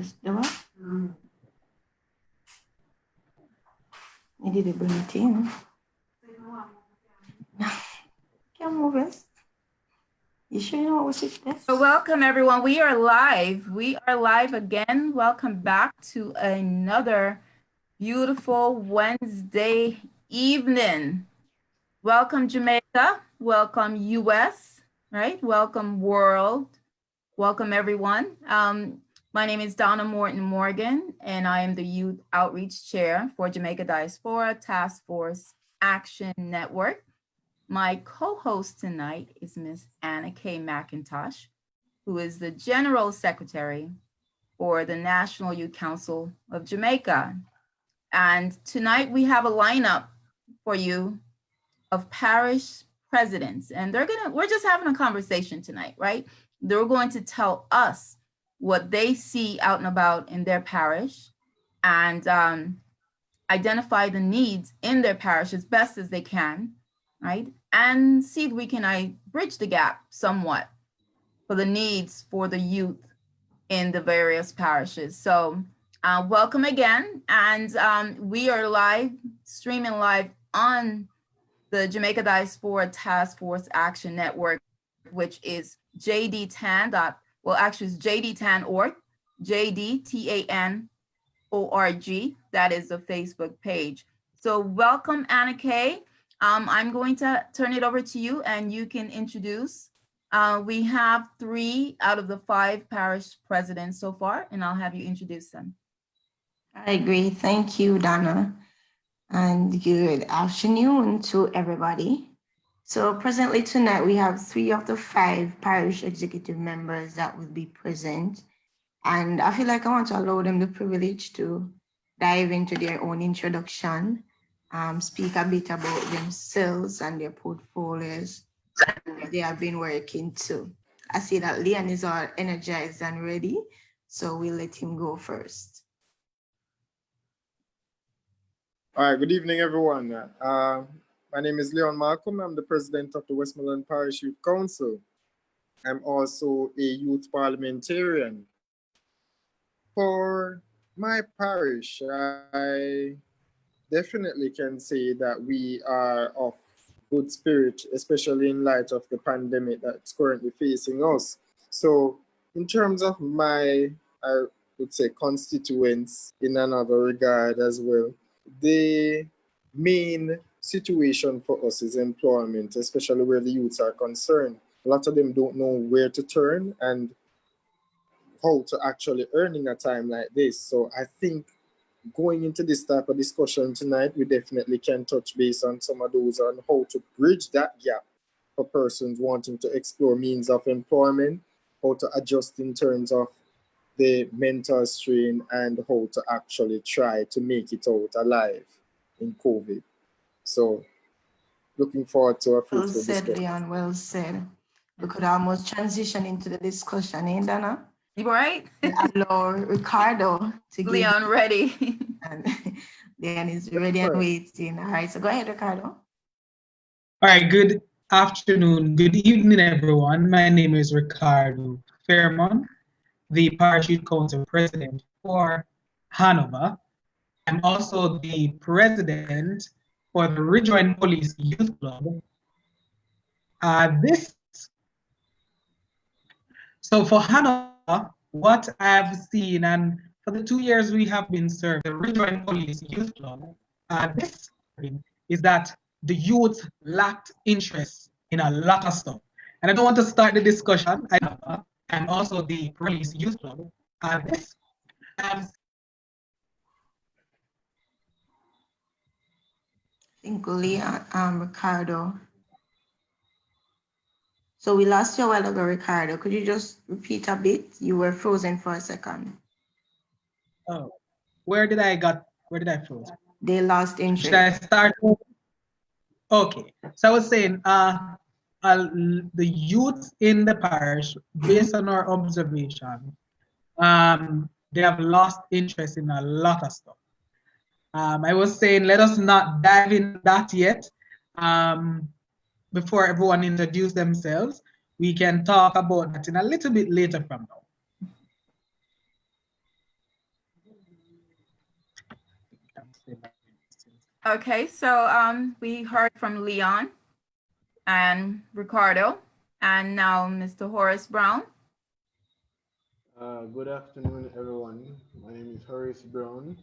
Just the what? I did bring it in. Can't move it. You sure you know what it's there? So welcome everyone. We are live. We are live again. Welcome back to another beautiful Wednesday evening. Welcome Jamaica. Welcome US. Right? Welcome world. Welcome everyone. My name is Donna Morgan, and I am the Youth Outreach Chair for Jamaica Diaspora Task Force Action Network. My co-host tonight is Ms. Anna K. McIntosh, who is the General Secretary for the National Youth Council of Jamaica. And tonight we have a lineup for you of parish presidents, and we're just having a conversation tonight, right? They're going to tell us what they see out and about in their parish and identify the needs in their parish as best as they can, right? And see if we can bridge the gap somewhat for the needs for the youth in the various parishes. So welcome again. And we are streaming live on the Jamaica Diaspora Task Force Action Network, which is JDTAN. Actually it's JDTAN.org, JDTAN.org. That is the Facebook page. So welcome, Anna Kay. I'm going to turn it over to you and you can introduce. We have 3 out of the 5 parish presidents so far, and I'll have you introduce them. I agree. Thank you, Donna. And good afternoon to everybody. So presently tonight, we have 3 of the 5 parish executive members that will be present. And I feel like I want to allow them the privilege to dive into their own introduction, speak a bit about themselves and their portfolios they have been working to. I see that Leon is all energized and ready, so we'll let him go first. All right, good evening, everyone. My name is Leon Malcolm. I'm the president of the Westmoreland Parish Youth Council. I'm also a youth parliamentarian. For my parish, I definitely can say that we are of good spirit, especially in light of the pandemic that's currently facing us. So in terms of I would say, constituents in another regard as well, the main situation for us is employment, especially where the youths are concerned. A lot of them don't know where to turn and how to actually earn in a time like this. So I think going into this type of discussion tonight, we definitely can touch base on some of those on how to bridge that gap for persons wanting to explore means of employment, how to adjust in terms of the mental strain, and how to actually try to make it out alive in COVID. So looking forward to a fruitful discussion. Well said, Leon, well said. We could almost transition into the discussion, eh, Donna? Right? Allow Ricardo to give Leon ready. And Leon is ready and waiting. All right, so go ahead, Ricardo. All right, good afternoon, good evening, everyone. My name is Ricardo Fairmont, the Parish Youth Council President for Hanover. I'm also the President for the Ridgeline Police Youth Club. So for Hanover, what I've seen, and for the 2 years we have been serving the Ridgeline Police Youth Club, this is that the youth lacked interest in a lot of stuff. And I don't want to start the discussion. I'm also the Police Youth Club. I think Leon, Ricardo. So we lost you a while ago, Ricardo. Could you just repeat a bit? You were frozen for a second. Oh, where did I freeze? They lost interest. Should I start? Okay, so I was saying, the youth in the parish, based on our observation, they have lost interest in a lot of stuff. I was saying, let us not dive in that yet. Before everyone introduce themselves, we can talk about that in a little bit later from now. Okay, so we heard from Leon and Ricardo, and now Mr. Horace Brown. Good afternoon, everyone. My name is Horace Brown,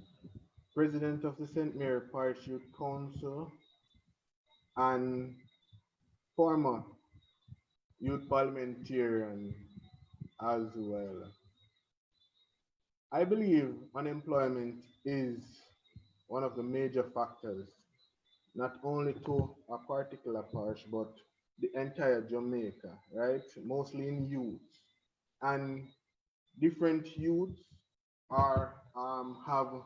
President of the St. Mary Parish Youth Council and former youth parliamentarian as well. I believe unemployment is one of the major factors, not only to a particular parish, but the entire Jamaica, right? Mostly in youth. And different youths have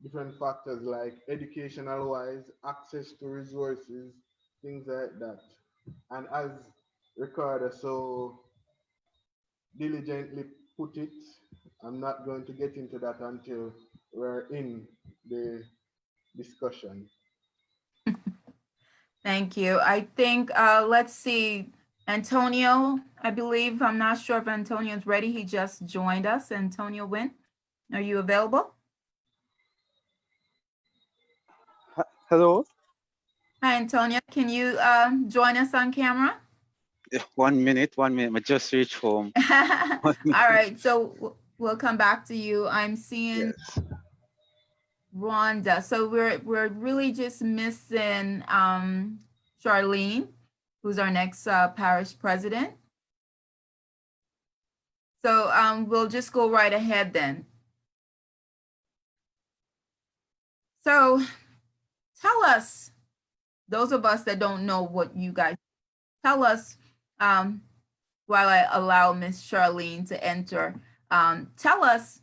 different factors like educational wise, access to resources, things like that. And as Ricardo so diligently put it, I'm not going to get into that until we're in the discussion. Thank you. I think, let's see, Antonio, I believe, I'm not sure if Antonio's ready. He just joined us. Antonio Wynn, are you available? Hello. Hi, Antonio. Can you join us on camera? 1 minute, 1 minute. I just reached home. All right, so we'll come back to you. I'm seeing Yes. Rhonda. So we're really just missing Charlene, who's our next parish president. So we'll just go right ahead then. So tell us, those of us that don't know what you guys, tell us, while I allow Miss Charlene to enter, tell us,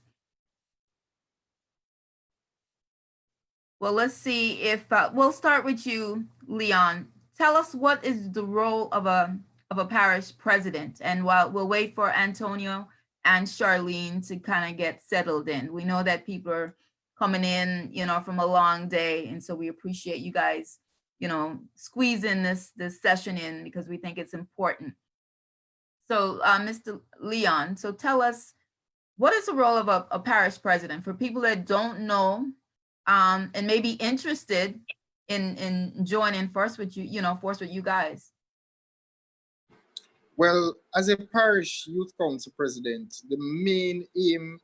well, let's see if, we'll start with you, Leon. Tell us what is the role of a parish president, and while we'll wait for Antonio and Charlene to kind of get settled in. We know that people are coming in, you know, from a long day, and so we appreciate you guys, you know, squeezing this session in because we think it's important. So, Mr. Leon, so tell us, what is the role of a parish president for people that don't know and may be interested in joining force with you guys? Well, as a parish youth council president, the main aim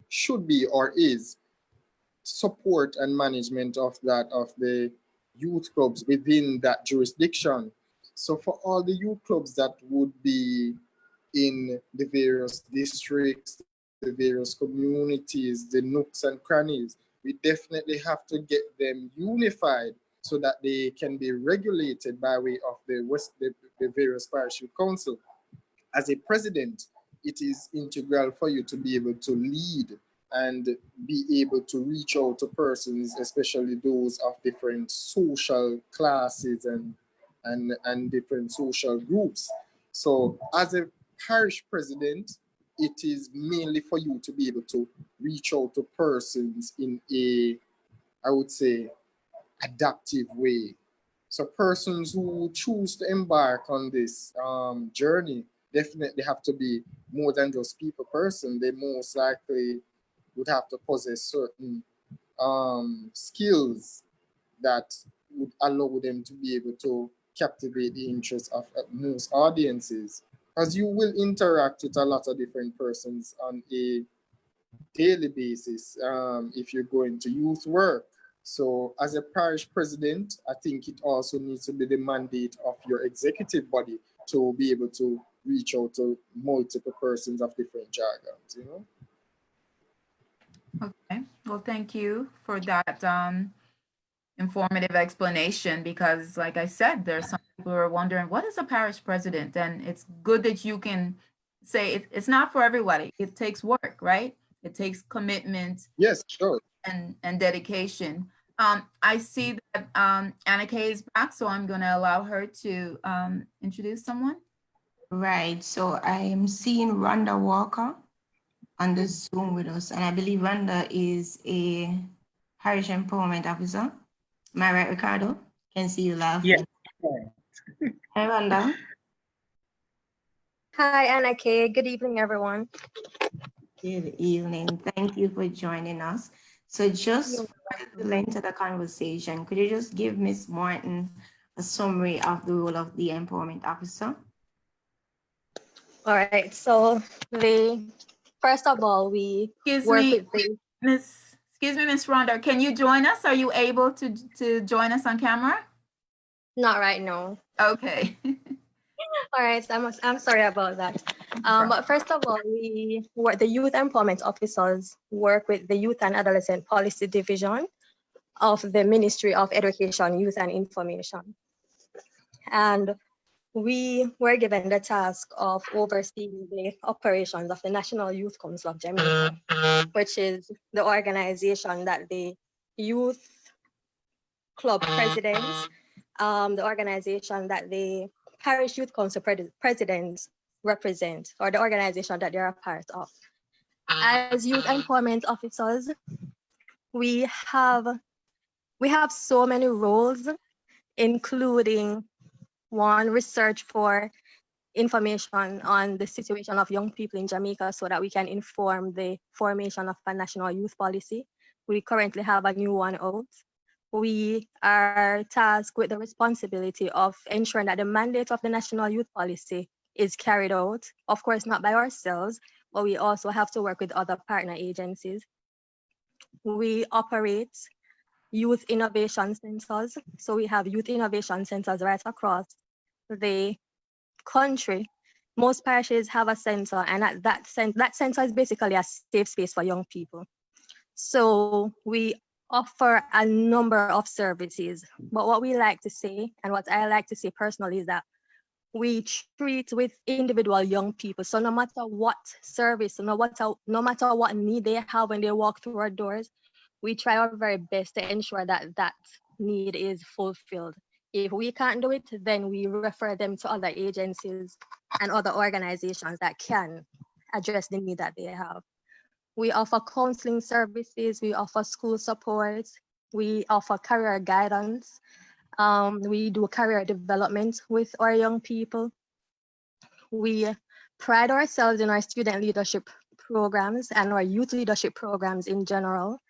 should be or is support and management of the youth clubs within that jurisdiction. So for all the youth clubs that would be in the various districts, the various communities, the nooks and crannies, we definitely have to get them unified so that they can be regulated by way of the various parish youth council. As a president, it is integral for you to be able to lead and be able to reach out to persons, especially those of different social classes and different social groups. So as a parish president, it is mainly for you to be able to reach out to persons in a, I would say, adaptive way. So persons who choose to embark on this journey definitely have to be more than just people person. They most likely would have to possess certain skills that would allow them to be able to captivate the interest of most audiences. Because you will interact with a lot of different persons on a daily basis if you're going to youth work. So as a parish president, I think it also needs to be the mandate of your executive body to be able to reach out to multiple persons of different jargons, you know? Okay, well, thank you for that informative explanation, because like I said, there's some people who are wondering, what is a parish president? And it's good that you can say it's not for everybody. It takes work, right? It takes commitment. Yes, sure. And dedication. I see that Anna Kay is back, so I'm going to allow her to introduce someone. Right, so I am seeing Rhonda Walker on the Zoom with us, and I believe Rhonda is a parish empowerment officer. Am I right, Ricardo? Can see you laughing. Yes. Hi, Rhonda. Hi, Anna Kay. Good evening, everyone. Good evening. Thank you for joining us. So just You're for the welcome. length of the conversation, could you just give Ms. Martin a summary of the role of the empowerment officer? All right. So the first of all, we Excuse work me, with the Miss Rhonda, can you join us? Are you able to join us on camera? not right now. Okay. All right, so I'm sorry about that. But first of all, we work, the youth employment officers work with the Youth and Adolescent Policy Division of the Ministry of Education, Youth and Information. And we were given the task of overseeing the operations of the National Youth Council of Jamaica, which is the organization that the youth club presidents, the organization that the Parish Youth Council presidents represent, or the organization that they're a part of. As youth employment officers, we have so many roles, including one, research for information on the situation of young people in Jamaica so that we can inform the formation of a national youth policy. We currently have a new one out. We are tasked with the responsibility of ensuring that the mandate of the national youth policy is carried out, of course, not by ourselves, but we also have to work with other partner agencies. We operate youth innovation centers. So we have youth innovation centers right across the country. Most parishes have a center, and at that center is basically a safe space for young people. So we offer a number of services, but what we like to say, and what I like to say personally, is that we treat with individual young people. So no matter what service, no matter what need they have when they walk through our doors, we try our very best to ensure that that need is fulfilled. If we can't do it, then we refer them to other agencies and other organizations that can address the need that they have. We offer counseling services, we offer school support, we offer career guidance, we do career development with our young people. We pride ourselves in our student leadership programs and our youth leadership programs in general.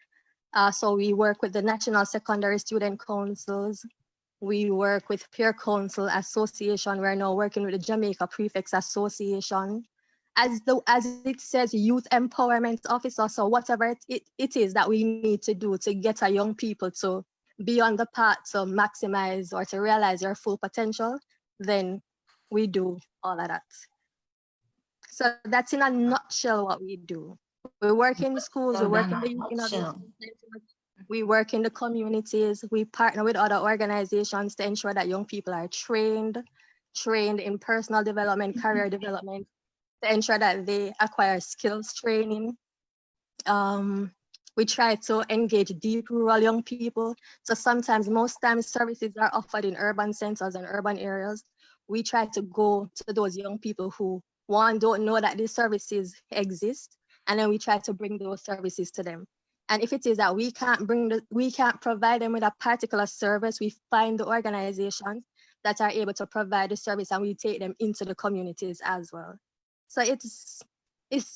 So we work with the National Secondary Student Councils. We work with Peer Council Association. We're now working with the Jamaica Prefects Association. As it says, Youth Empowerment Officer. So whatever it is that we need to do to get our young people to be on the path to maximize or to realize their full potential, then we do all of that. So that's in a nutshell what we do. We work in the schools, we work in the youth innovation centers, we work in the communities, we partner with other organizations to ensure that young people are trained in personal development, career development, to ensure that they acquire skills training. We try to engage deep rural young people. So most times services are offered in urban centers and urban areas. We try to go to those young people who, one, don't know that these services exist, and then we try to bring those services to them. And if it is that we can't provide them with a particular service, we find the organizations that are able to provide the service, and we take them into the communities as well. So it's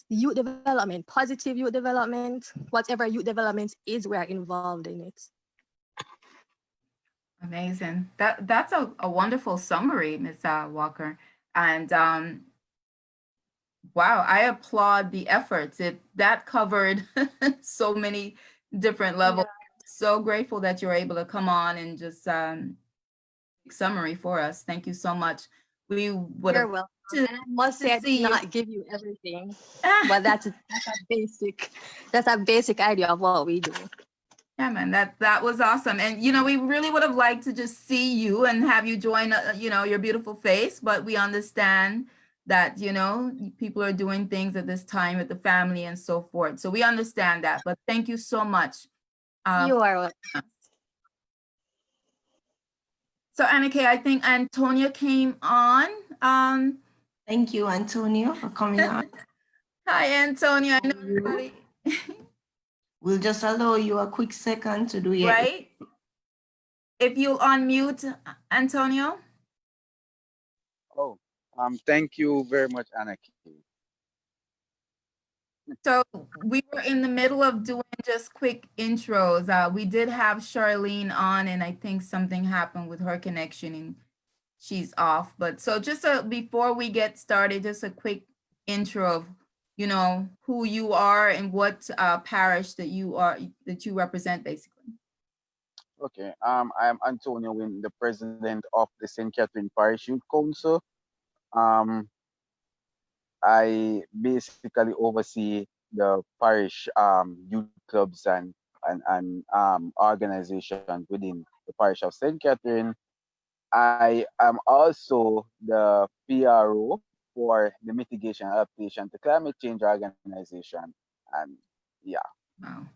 youth development, positive youth development, whatever youth development is, we're involved in it. Amazing. That's a wonderful summary, Ms. Walker. And wow, I applaud the efforts. That covered so many different levels. Yeah. So grateful that you're able to come on and just summary for us. Thank you so much. We would. You're welcome. And I must say, I did not give you everything, but that's a basic idea of what we do. Yeah, man, that was awesome. And, you know, we really would have liked to just see you and have you join, you know, your beautiful face, but we understand that, you know, people are doing things at this time with the family and so forth. So we understand that, but thank you so much. You are welcome. So Annika, I think Antonia came on. Thank you, Antonio, for coming on. Hi, Antonia. I know everybody. We'll just allow you a quick second to do your... Right? If you'll unmute, Antonio. Oh, thank you very much, Anaki. So we were in the middle of doing just quick intros. We did have Charlene on, and I think something happened with her connection and she's off. But so just before we get started, just a quick intro of, you know, who you are and what parish that you represent, basically. Okay. I'm Antonio Wynn, the president of the St. Catherine Parish Youth Council. Um, I basically oversee the parish youth clubs and organizations within the parish of St. Catherine. I am also the PRO for the mitigation and adaptation to climate change organization. And yeah. Wow.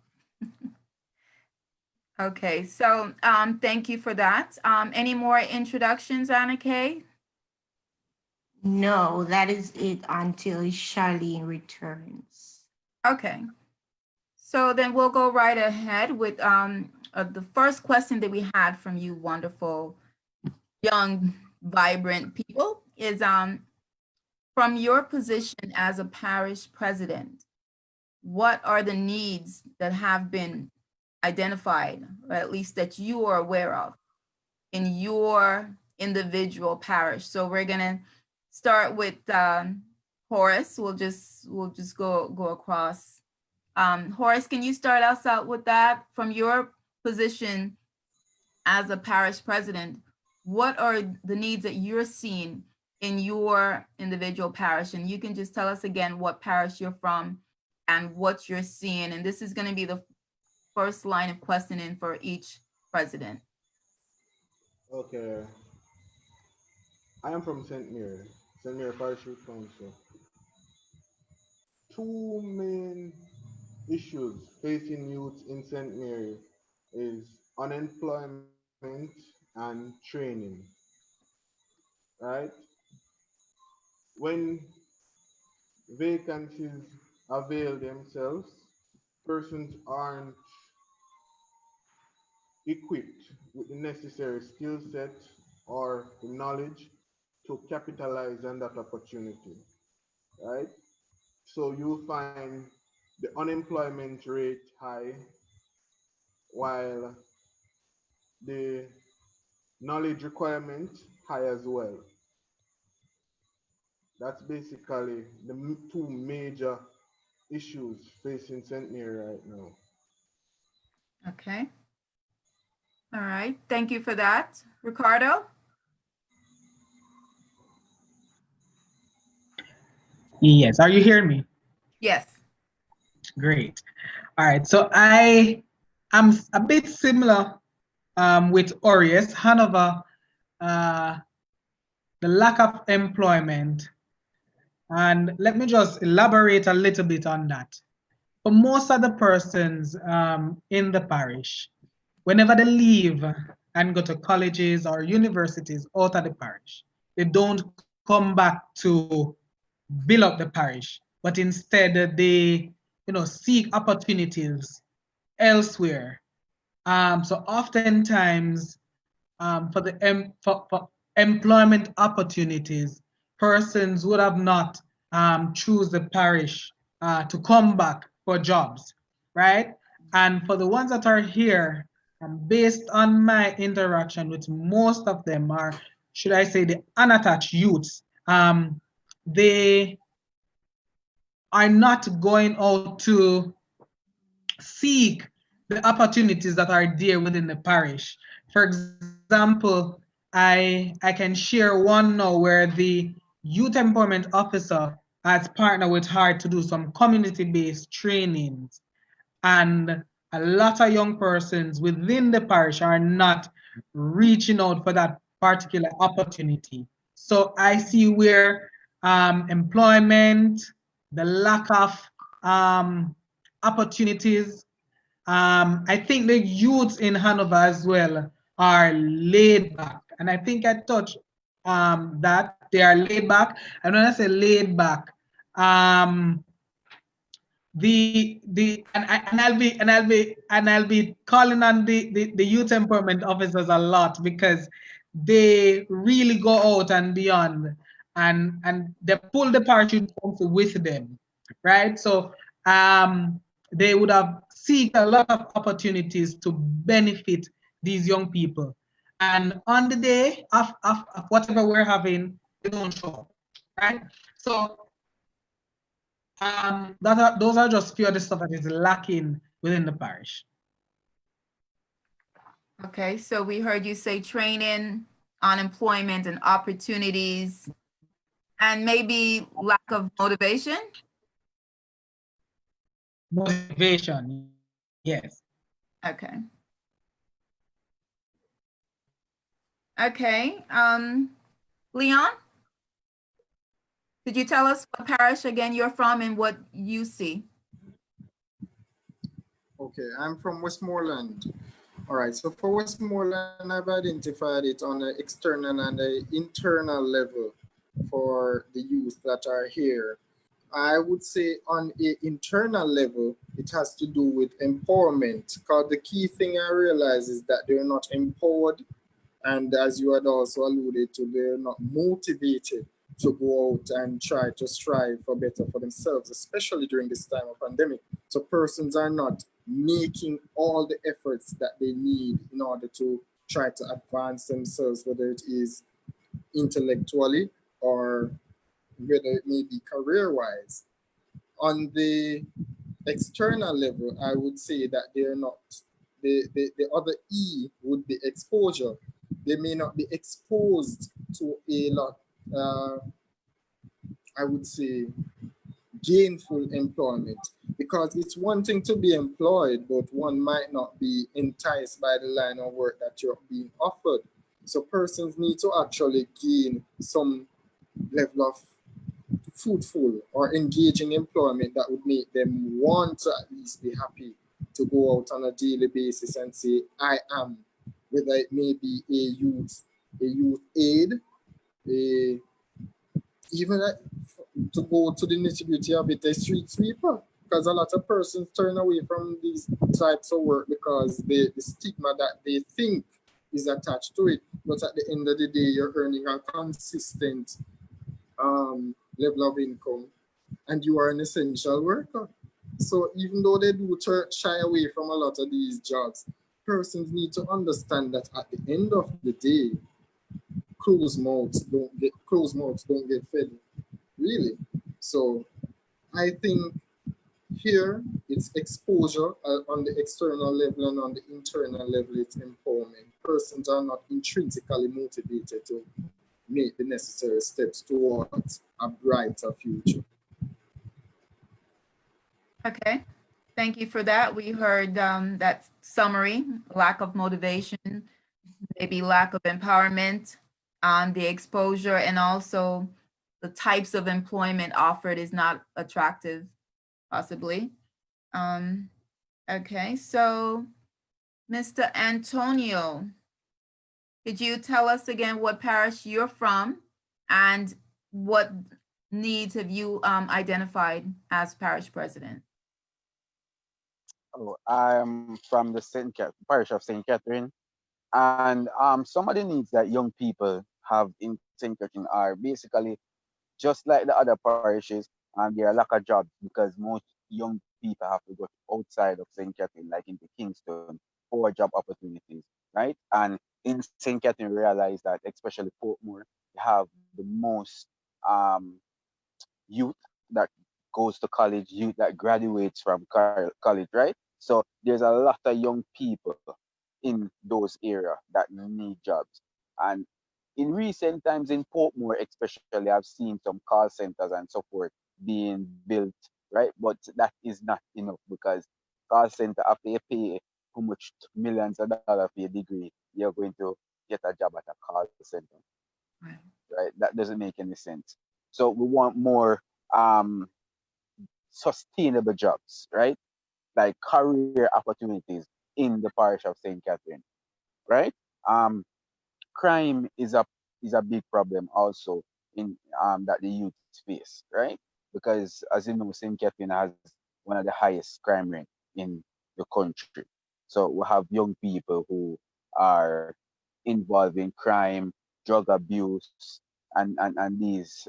Okay, so thank you for that. Any more introductions, Anna Kay? No, that is it until Charlene returns. Okay. So then we'll go right ahead with the first question that we had from you wonderful, young, vibrant people is from your position as a parish president, what are the needs that have been identified, or at least that you are aware of in your individual parish? So we're gonna start with Horace. We'll just go across. Horace, can you start us out with that from your position as a parish president? What are the needs that you're seeing in your individual parish? And you can just tell us again what parish you're from and what you're seeing. And this is going to be the first line of questioning for each president. Okay. I am from St. Mary Parish Youth Council. Two main issues facing youth in St. Mary is unemployment and training. Right? When vacancies avail themselves, persons aren't equipped with the necessary skill set or the knowledge to capitalize on that opportunity, right? So you find the unemployment rate high while the knowledge requirement high as well. That's basically the two major issues facing St. Mary right now. Okay. All right. Thank you for that. Ricardo? Yes, are you hearing me? Yes. Great. All right, so I am a bit similar with Aureus, Hanover, the lack of employment. And let me just elaborate a little bit on that. For most of the persons in the parish, whenever they leave and go to colleges or universities out of the parish, they don't come back to build up the parish, but instead they, seek opportunities elsewhere. So oftentimes, for employment opportunities, persons would have not choose the parish to come back for jobs, right? And for the ones that are here, based on my interaction with most of them are, should I say, the unattached youths, they are not going out to seek the opportunities that are there within the parish. For example, I can share one now where the youth employment officer has partnered with her to do some community-based trainings, and a lot of young persons within the parish are not reaching out for that particular opportunity. So I see where employment, the lack of opportunities. I think the youths in Hanover as well are laid back, and I think I touched that they are laid back. And when I say laid back, I'll be calling on the youth empowerment officers a lot, because they really go out and beyond, and they pull the parachute with them, right? So they would have seeked a lot of opportunities to benefit these young people. And on the day of whatever we're having, they don't show up, right? So those are just few of the stuff that is lacking within the parish. Okay, so we heard you say training, unemployment, and opportunities, and maybe lack of motivation? Motivation, yes. Okay. Okay, Leon, could you tell us what parish again you're from and what you see? Okay, I'm from Westmoreland. All right, so for Westmoreland, I've identified it on the external and the internal level for the youth that are here. I would say on an internal level, it has to do with empowerment, because the key thing I realize is that they're not empowered. And as you had also alluded to, they're not motivated to go out and try to strive for better for themselves, especially during this time of pandemic. So persons are not making all the efforts that they need in order to try to advance themselves, whether it is intellectually or whether it may be career-wise. On the external level, I would say that they're not. The other E would be exposure. They may not be exposed to a lot, I would say, gainful employment, because it's one thing to be employed, but one might not be enticed by the line of work that you're being offered. So persons need to actually gain some level of fruitful or engaging employment that would make them want to at least be happy to go out on a daily basis and say, I am, whether it may be a youth aid, a, even to go to the nitty-gritty of it, a street sweeper. Because a lot of persons turn away from these types of work because the stigma that they think is attached to it. But at the end of the day, you're earning a consistent level of income, and you are an essential worker. So even though they do shy away from a lot of these jobs, persons need to understand that at the end of the day, closed mouths don't get fed, really. So I think here it's exposure on the external level, and on the internal level it's empowerment. Persons are not intrinsically motivated to make the necessary steps towards a brighter future. Okay, thank you for that. We heard that summary, lack of motivation, maybe lack of empowerment, the exposure, and also the types of employment offered is not attractive, possibly. Okay, so Mr. Antonio, could you tell us again what parish you're from and what needs have you identified as parish president? Oh, I'm from the parish of St. Catherine, and some of the needs that young people have in St. Catherine are basically just like the other parishes, and there are a lack of jobs because most young people have to go outside of St. Catherine, like into Kingston, for job opportunities, right? And in St. Catherine, we realize that especially Portmore, they have the most um, youth that goes to college, youth that graduates from college, right? So there's a lot of young people in those areas that need jobs. And in recent times in Portmore, especially, I've seen some call centers and so forth being built, right? But that is not enough because call center, after you pay how much millions of dollars for your degree, you're going to get a job at a call center, Right. right? That doesn't make any sense. So we want more sustainable jobs, right? Like career opportunities in the parish of St. Catherine, right? Um, Crime is a big problem also in that the youth face, right? Because as you know, St. Catherine has one of the highest crime rate in the country. So we have young people who are involved in crime, drug abuse, and these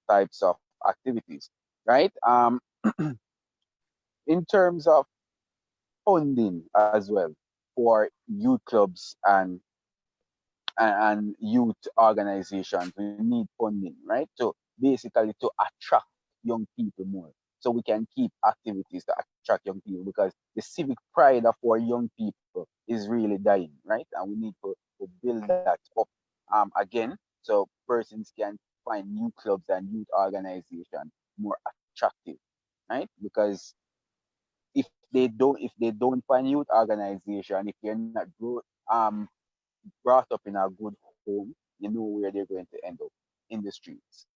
types of activities, right? in terms of funding as well for youth clubs and youth organizations, we need funding, right? So basically to attract young people more. So we can keep activities to attract young people because the civic pride of our young people is really dying, right? And we need to build that up again so persons can find new clubs and youth organizations more attractive, right? Because if they don't find youth organization, if you're not brought up in a good home, you know where they're going to end up in the streets,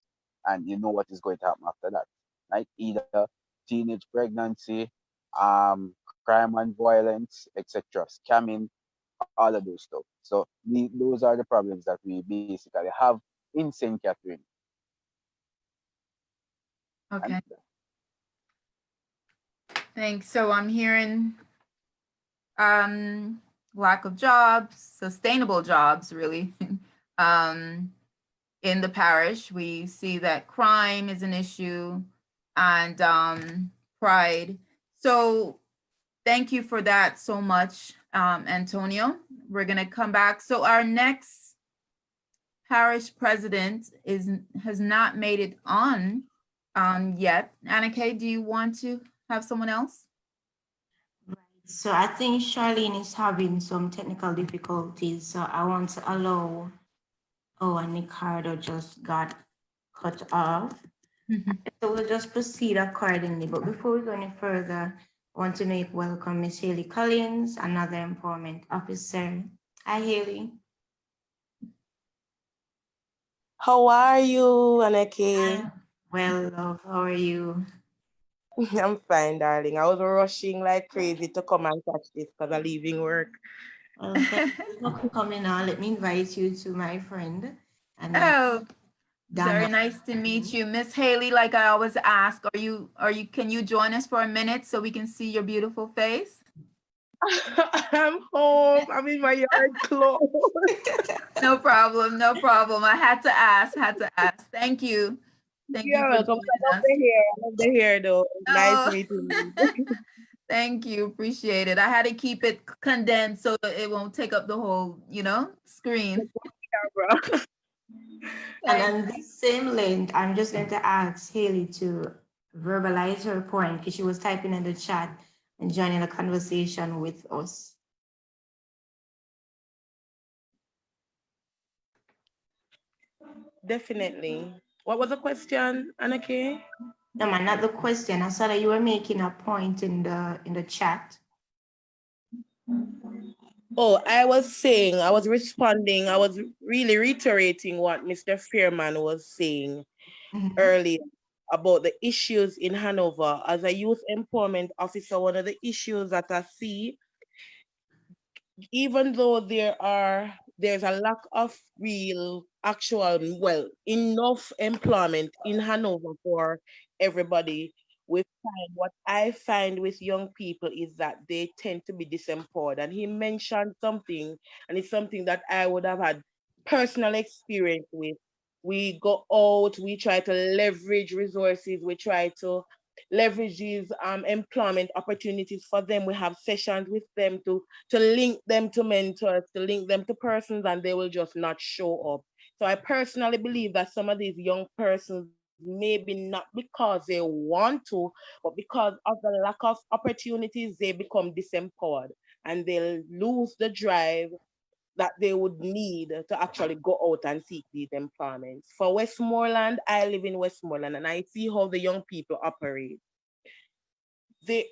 and you know what is going to happen after that, right? Either teenage pregnancy, crime and violence, etc., scamming, all of those stuff. So those are the problems that we basically have in St. Catherine. Okay. Thanks. So I'm hearing lack of jobs, sustainable jobs, really. In the parish, we see that crime is an issue and pride. So thank you for that so much, Antonio. We're gonna come back. So our next parish president has not made it on yet. Anna Kay, do you want to have someone else? So I think Charlene is having some technical difficulties, so I want to allow, and Ricardo just got cut off. So we'll just proceed accordingly. But before we go any further, I want to make welcome Miss Haley Collins, another empowerment officer. Hi, Haley. How are you, Anake? Well, love, how are you? I'm fine, darling. I was rushing like crazy to come and catch this because I'm leaving work. Well, thank you for coming on. Let me invite you to my friend. And Oh, Donna. very nice to meet you. Miss Haley, like I always ask, can you join us for a minute so we can see your beautiful face? I'm home. I'm in my yard clothes. No problem, no problem. I had to ask, Thank you. Thank you for joining us. I love the hair though. Nice Oh. meeting you. Thank you, appreciate it. I had to keep it condensed so that it won't take up the whole, screen. And on this same link, I'm just going to ask Haley to verbalize her point because she was typing in the chat and joining the conversation with us. Definitely. What was the question, Anake? No, man, not the question. I saw that you were making a point in the chat. Oh, I was saying, I was responding, I was really reiterating what Mr. Fairman was saying earlier about the issues in Hanover. As a youth empowerment officer, one of the issues that I see, even though there's a lack of real, enough employment in Hanover for everybody, what I find with young people is that they tend to be disempowered. And he mentioned something, and it's something that I would have had personal experience with. We go out, we try to leverage resources, we try to leverage these employment opportunities for them. We have sessions with them to link them to mentors, to link them to persons, and they will just not show up. So I personally believe that some of these young persons, maybe not because they want to, but because of the lack of opportunities, they become disempowered and they'll lose the drive that they would need to actually go out and seek these employments. For Westmoreland, I live in Westmoreland and I see how the young people operate.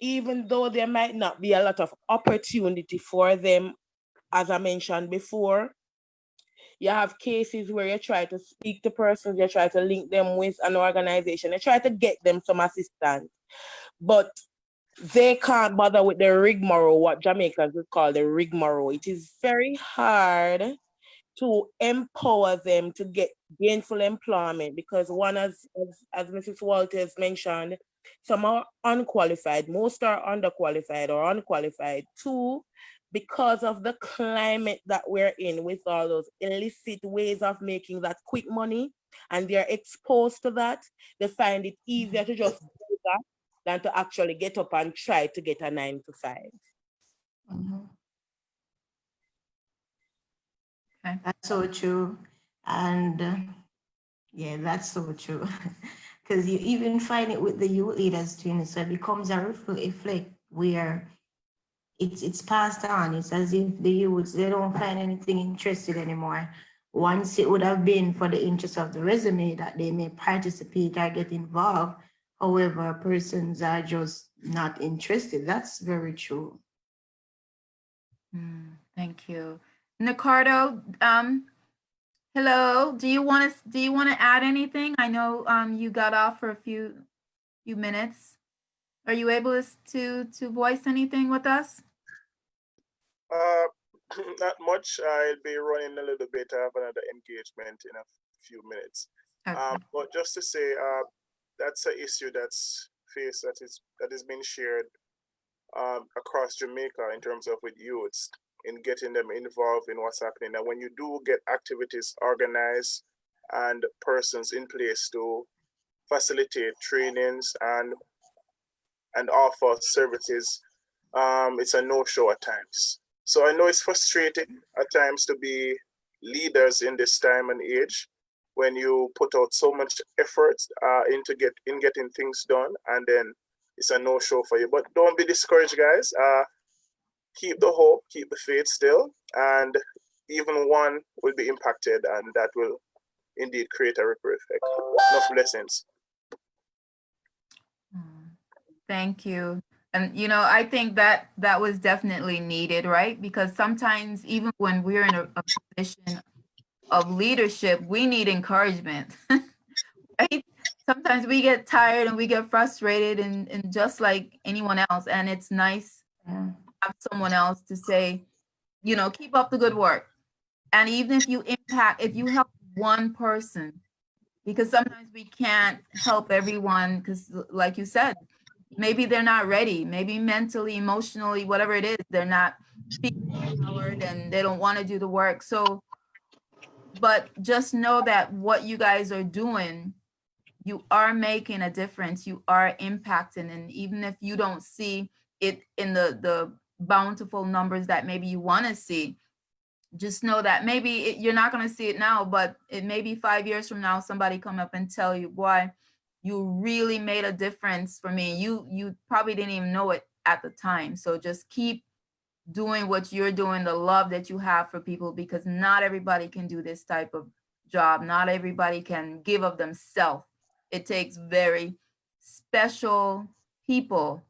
Even though there might not be a lot of opportunity for them, as I mentioned before, you have cases where you try to speak to persons, you try to link them with an organization, you try to get them some assistance, but they can't bother with the rigmarole, what Jamaicans would call the rigmarole. It is very hard to empower them to get gainful employment because one, as Mrs. Walters mentioned, some are unqualified, most are underqualified or unqualified. Two, because of the climate that we're in with all those illicit ways of making that quick money and they're exposed to that, they find it easier to just do that than to actually get up and try to get a 9 to 5. Okay. That's so true. And yeah, that's so true. Because you even find it with the youth leaders too. So it becomes a ripple effect where it's passed on. It's as if the youths, they don't find anything interested anymore. Once it would have been for the interest of the resume that they may participate or get involved. However, persons are just not interested. That's very true. Thank you. Nicardo, hello. Do you want to add anything? I know you got off for a few minutes. Are you able to voice anything with us? Not much. I'll be running a little bit. I have another engagement in a few minutes. Okay. But just to say, that's an issue that's faced that is being shared across Jamaica in terms of with youths in getting them involved in what's happening. And when you do get activities organized and persons in place to facilitate trainings and offer services, it's a no-show at times. So I know it's frustrating at times to be leaders in this time and age when you put out so much effort in getting things done, and then it's a no-show for you. But don't be discouraged, guys. Keep the hope, keep the faith still, and even one will be impacted, and that will indeed create a ripple effect. Enough blessings. Thank you. And I think that was definitely needed, right? Because sometimes even when we're in a position of leadership, we need encouragement, right? Sometimes we get tired and we get frustrated and just like anyone else. And it's nice to have someone else to say, keep up the good work. And even if you help one person, because sometimes we can't help everyone because like you said, maybe they're not ready, maybe mentally, emotionally, whatever it is, they're not empowered and they don't want to do the work. So, but just know that what you guys are doing, you are making a difference, you are impacting. And even if you don't see it in the bountiful numbers that maybe you want to see, just know that maybe you're not going to see it now, but it may be 5 years from now, somebody come up and tell you, boy, you really made a difference for me. You probably didn't even know it at the time. So just keep doing what you're doing, the love that you have for people, because not everybody can do this type of job. Not everybody can give of themselves. It takes very special people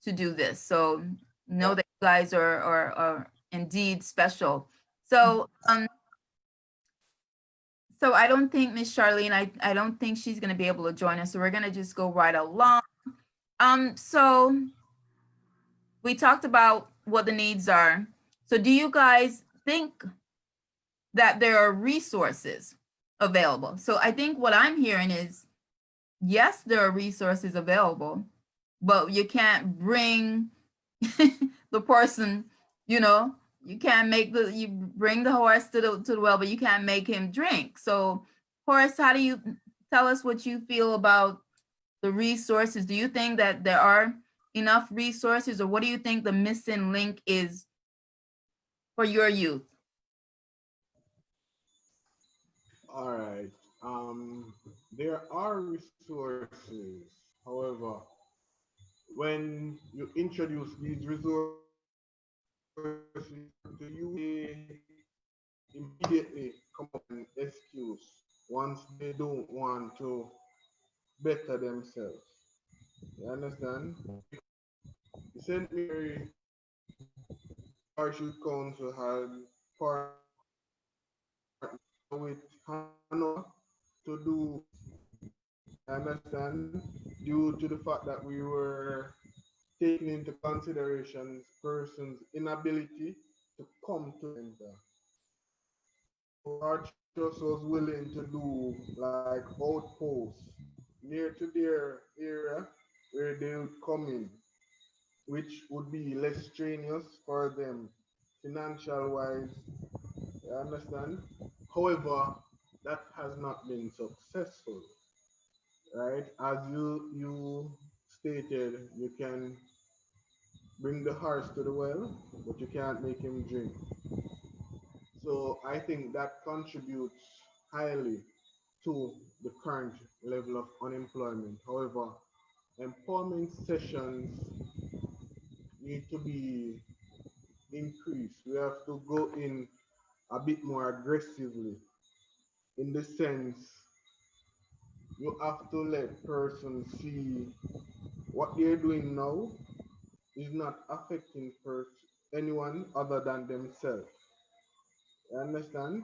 to do this. So know that you guys are indeed special. So so I don't think Miss Charlene, I don't think she's going to be able to join us. So we're going to just go right along. So we talked about what the needs are. So do you guys think that there are resources available? So I think what I'm hearing is, yes, there are resources available, but you can't bring the person, you can't you bring the horse to the well, but you can't make him drink. So Horace, how do you tell us what you feel about the resources? Do you think that there are enough resources, or what do you think the missing link is for your youth? All right. There are resources. However, when you introduce these resources to you, they immediately come up with an excuse once they don't want to better themselves. You understand? The St. Mary Parish Youth Council had partnered with Hanover to do, understand, due to the fact that we were taking into consideration persons' inability to come to the center. Our church was willing to do like outposts near to their area where they would come in, which would be less strenuous for them financial wise. You understand? However, that has not been successful, right? As you stated, you can bring the horse to the well, but you can't make him drink. So I think that contributes highly to the current level of unemployment. However, empowerment sessions need to be increased. We have to go in a bit more aggressively in the sense you have to let persons see what they're doing now is not affecting anyone other than themselves. You understand?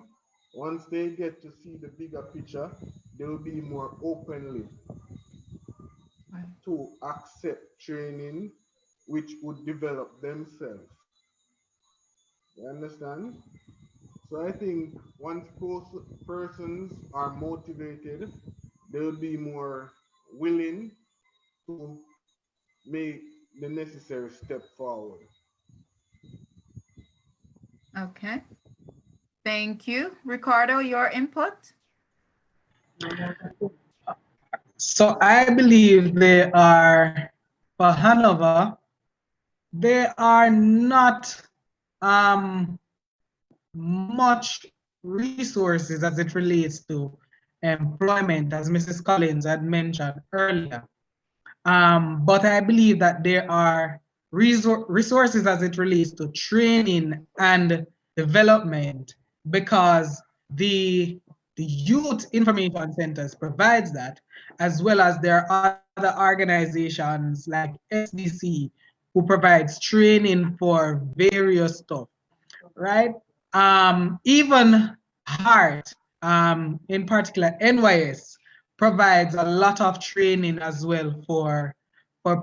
Once they get to see the bigger picture, they will be more openly to accept training which would develop themselves. You understand? So I think once persons are motivated, they will be more willing to make the necessary step forward. Okay. Thank you. Ricardo, your input? So I believe they are, for Hanover, they are not much resources as it relates to employment, as Mrs. Collins had mentioned earlier. But I believe that there are resources as it relates to training and development, because the youth information centers provides that, as well as there are other organizations like SDC who provides training for various stuff, right? Even HEART, in particular NYS, provides a lot of training as well for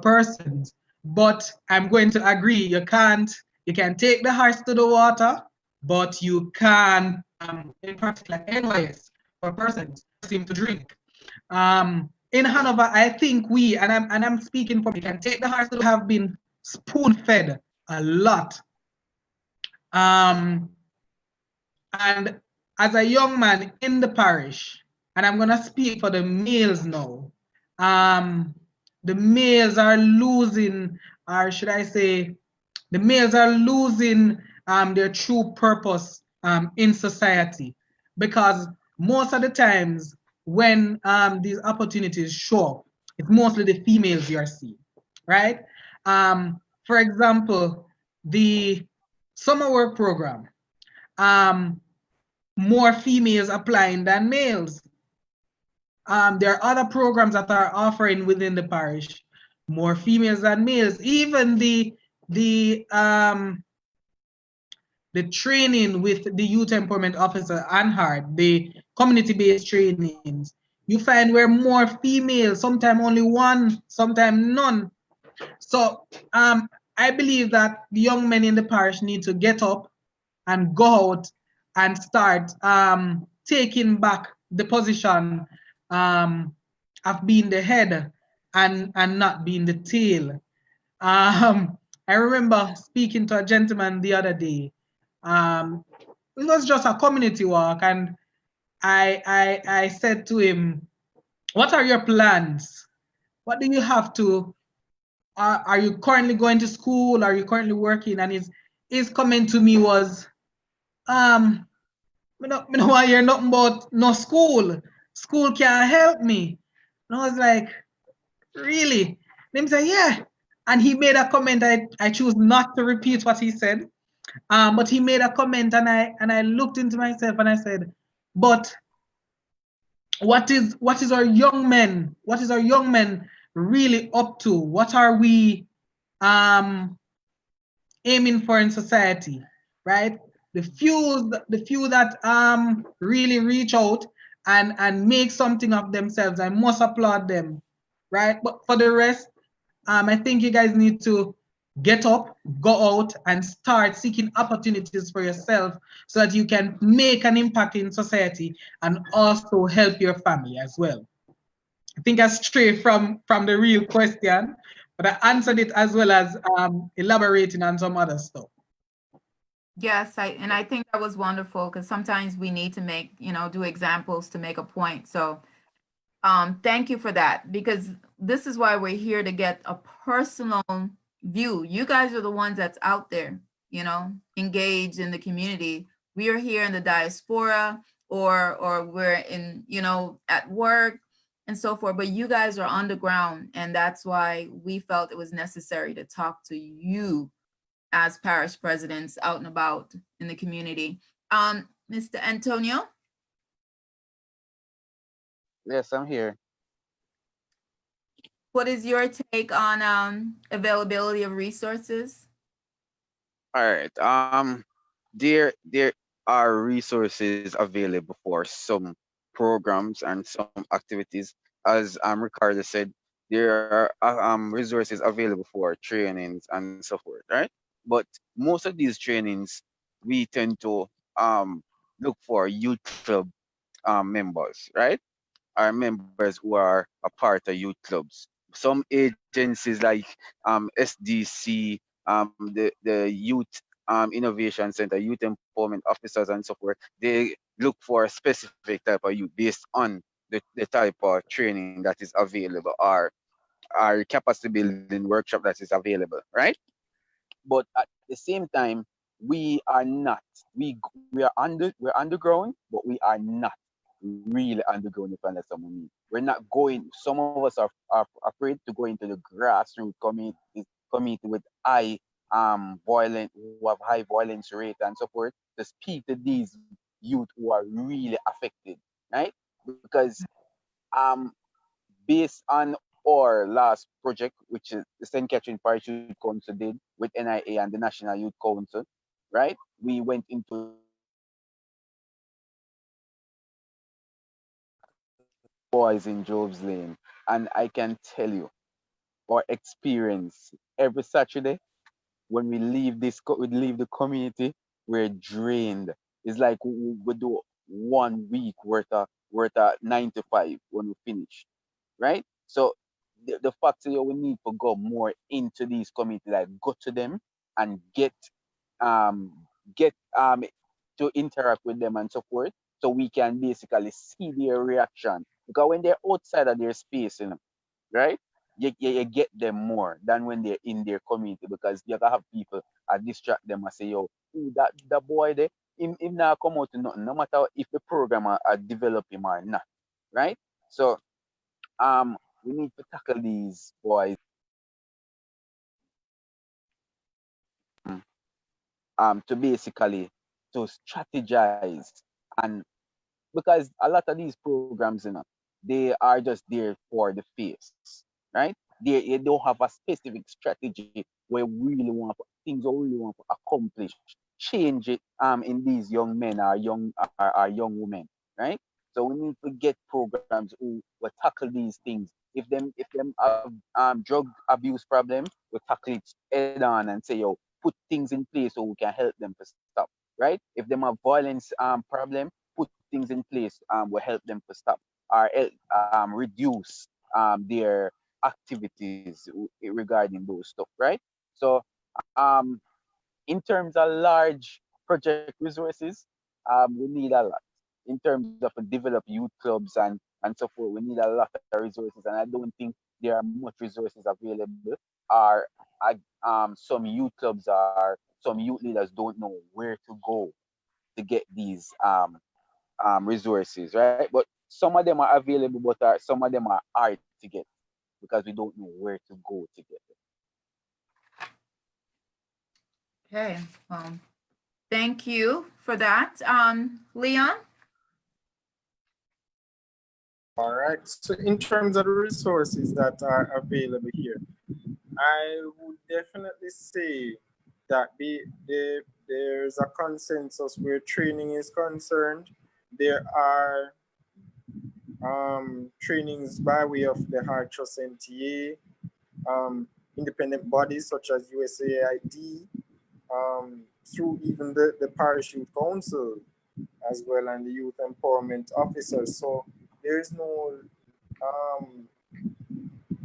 persons. But I'm going to agree, you can take the horse to the water, but you can, in particular NYS, for persons, seem to drink. In Hanover, I think we, and I'm speaking for me, can take the horse to have been spoon-fed a lot. And as a young man in the parish, and I'm going to speak for the males now, the males are losing, or should I say, the males are losing their true purpose in society, because most of the times when these opportunities show up, it's mostly the females you're seeing, right? For example, the summer work program, more females applying than males. There are other programs that are offering within the parish more females than males. Even the training with the youth empowerment officer and HEART, the community-based trainings, you find where more females, sometimes only one, sometimes none. So I believe that the young men in the parish need to get up and go out and start taking back the position of being the head and not being the tail. I remember speaking to a gentleman the other day. It was just a community walk, and I said to him, "What are your plans? What do you have to? Are you currently going to school? Are you currently working?" And his comment to me was, "Me no want hear nothing about no school. School can't help me." And I was like, "Really?" And he said, "Yeah." And he made a comment. I choose not to repeat what he said. But he made a comment, and I looked into myself and I said, "But what is our young men? What is our young men really up to? What are we aiming for in society, right? The few that really reach out and make something of themselves, I must applaud them, right? But for the rest, I think you guys need to get up, go out, and start seeking opportunities for yourself so that you can make an impact in society and also help your family as well." I think I strayed from the real question, but I answered it as well as elaborating on some other stuff. Yes, I think that was wonderful, because sometimes we need to make, do examples to make a point. So thank you for that, because this is why we're here, to get a personal view. You guys are the ones that's out there, you know, engaged in the community. We are here in the diaspora, or we're in, you know, at work and so forth, but you guys are on the ground, and that's why we felt it was necessary to talk to you as parish presidents out and about in the community. Mr. Antonio? Yes, I'm here. What is your take on availability of resources? All right. There are resources available for some programs and some activities. As Ricardo said, there are resources available for trainings and so forth, right? But most of these trainings, we tend to look for youth club members, right? Are members who are a part of youth clubs. Some agencies like SDC, the Youth Innovation Center, Youth Empowerment Officers, and so forth, they look for a specific type of youth based on the type of training that is available, or our capacity building workshop that is available, right? But at the same time, we are not. We're underground, but we are not really underground, if you understand what I mean. We're not going. Some of us are afraid to go into the grassroots community with high violent who have high violence rate and so forth, to speak to these youth who are really affected, right? Because um based on our last project, which is the St. Catherine Parish Youth Council did with NIA and the National Youth Council, right? We went into boys in Job's Lane, and I can tell you our experience every Saturday when we leave we leave the community, we're drained. It's like we do 1 week worth of 9 to 5 when we finish, right? So the fact that we need to go more into these communities, like go to them and um get to interact with them and so forth, so we can basically see their reaction. Because when they're outside of their space, right? You get them more than when they're in their community, because you can have people distract them and say, yo, ooh, that boy there, him now come out to nothing, no matter if the program are develop him or not, right? So we need to tackle these boys to basically to strategize, and because a lot of these programs, they are just there for the face, right? They don't have a specific strategy where we really want things or really want to accomplish, change it in these young men or young women, right? So we need to get programs who will tackle these things. If them have drug abuse problem, we tackle it head on and say, yo, put things in place so we can help them to stop, right? If them have violence problem, put things in place will help them to stop, or reduce their activities regarding those stuff, right? So in terms of large project resources, we need a lot. In terms of develop youth clubs and so forth, we need a lot of resources, and I don't think there are much resources available. Or some youth clubs or some youth leaders don't know where to go to get these resources, right? But some of them are available, but some of them are hard to get because we don't know where to go to get them. Okay, well, thank you for that. Leon? All right. So in terms of the resources that are available here, I would definitely say that there's a consensus where training is concerned. There are trainings by way of the Hard Trust NTA, independent bodies such as USAID, through even the Parish Youth Council as well, and the Youth Empowerment Officers. So there is no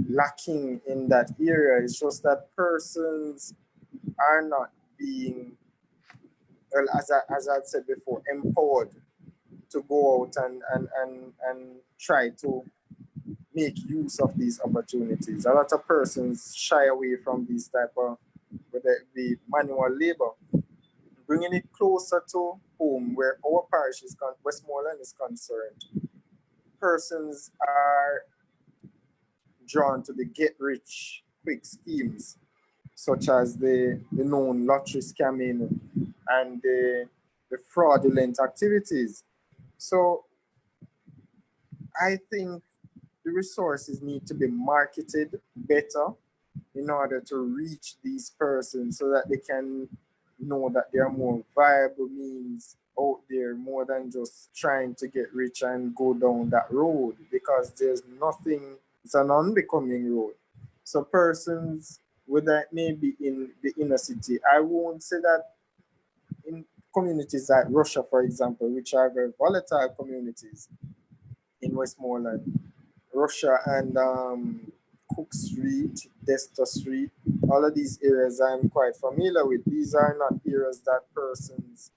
lacking in that area. It's just that persons are not being, well, as I said before, empowered to go out and try to make use of these opportunities. A lot of persons shy away from these type of, whether it be manual labor. Bringing it closer to home where our parish is, Westmoreland is concerned, persons are drawn to the get rich quick schemes, such as the known lottery scamming and the fraudulent activities. So I think the resources need to be marketed better in order to reach these persons so that they can know that there are more viable means out there more than just trying to get rich and go down that road, because there's nothing, it's an unbecoming road. So persons, whether it may be in the inner city, I won't say that in communities like Russia, for example, which are very volatile communities in Westmoreland, Russia and Cook Street, Desta Street, all of these areas I'm quite familiar with. These are not areas that persons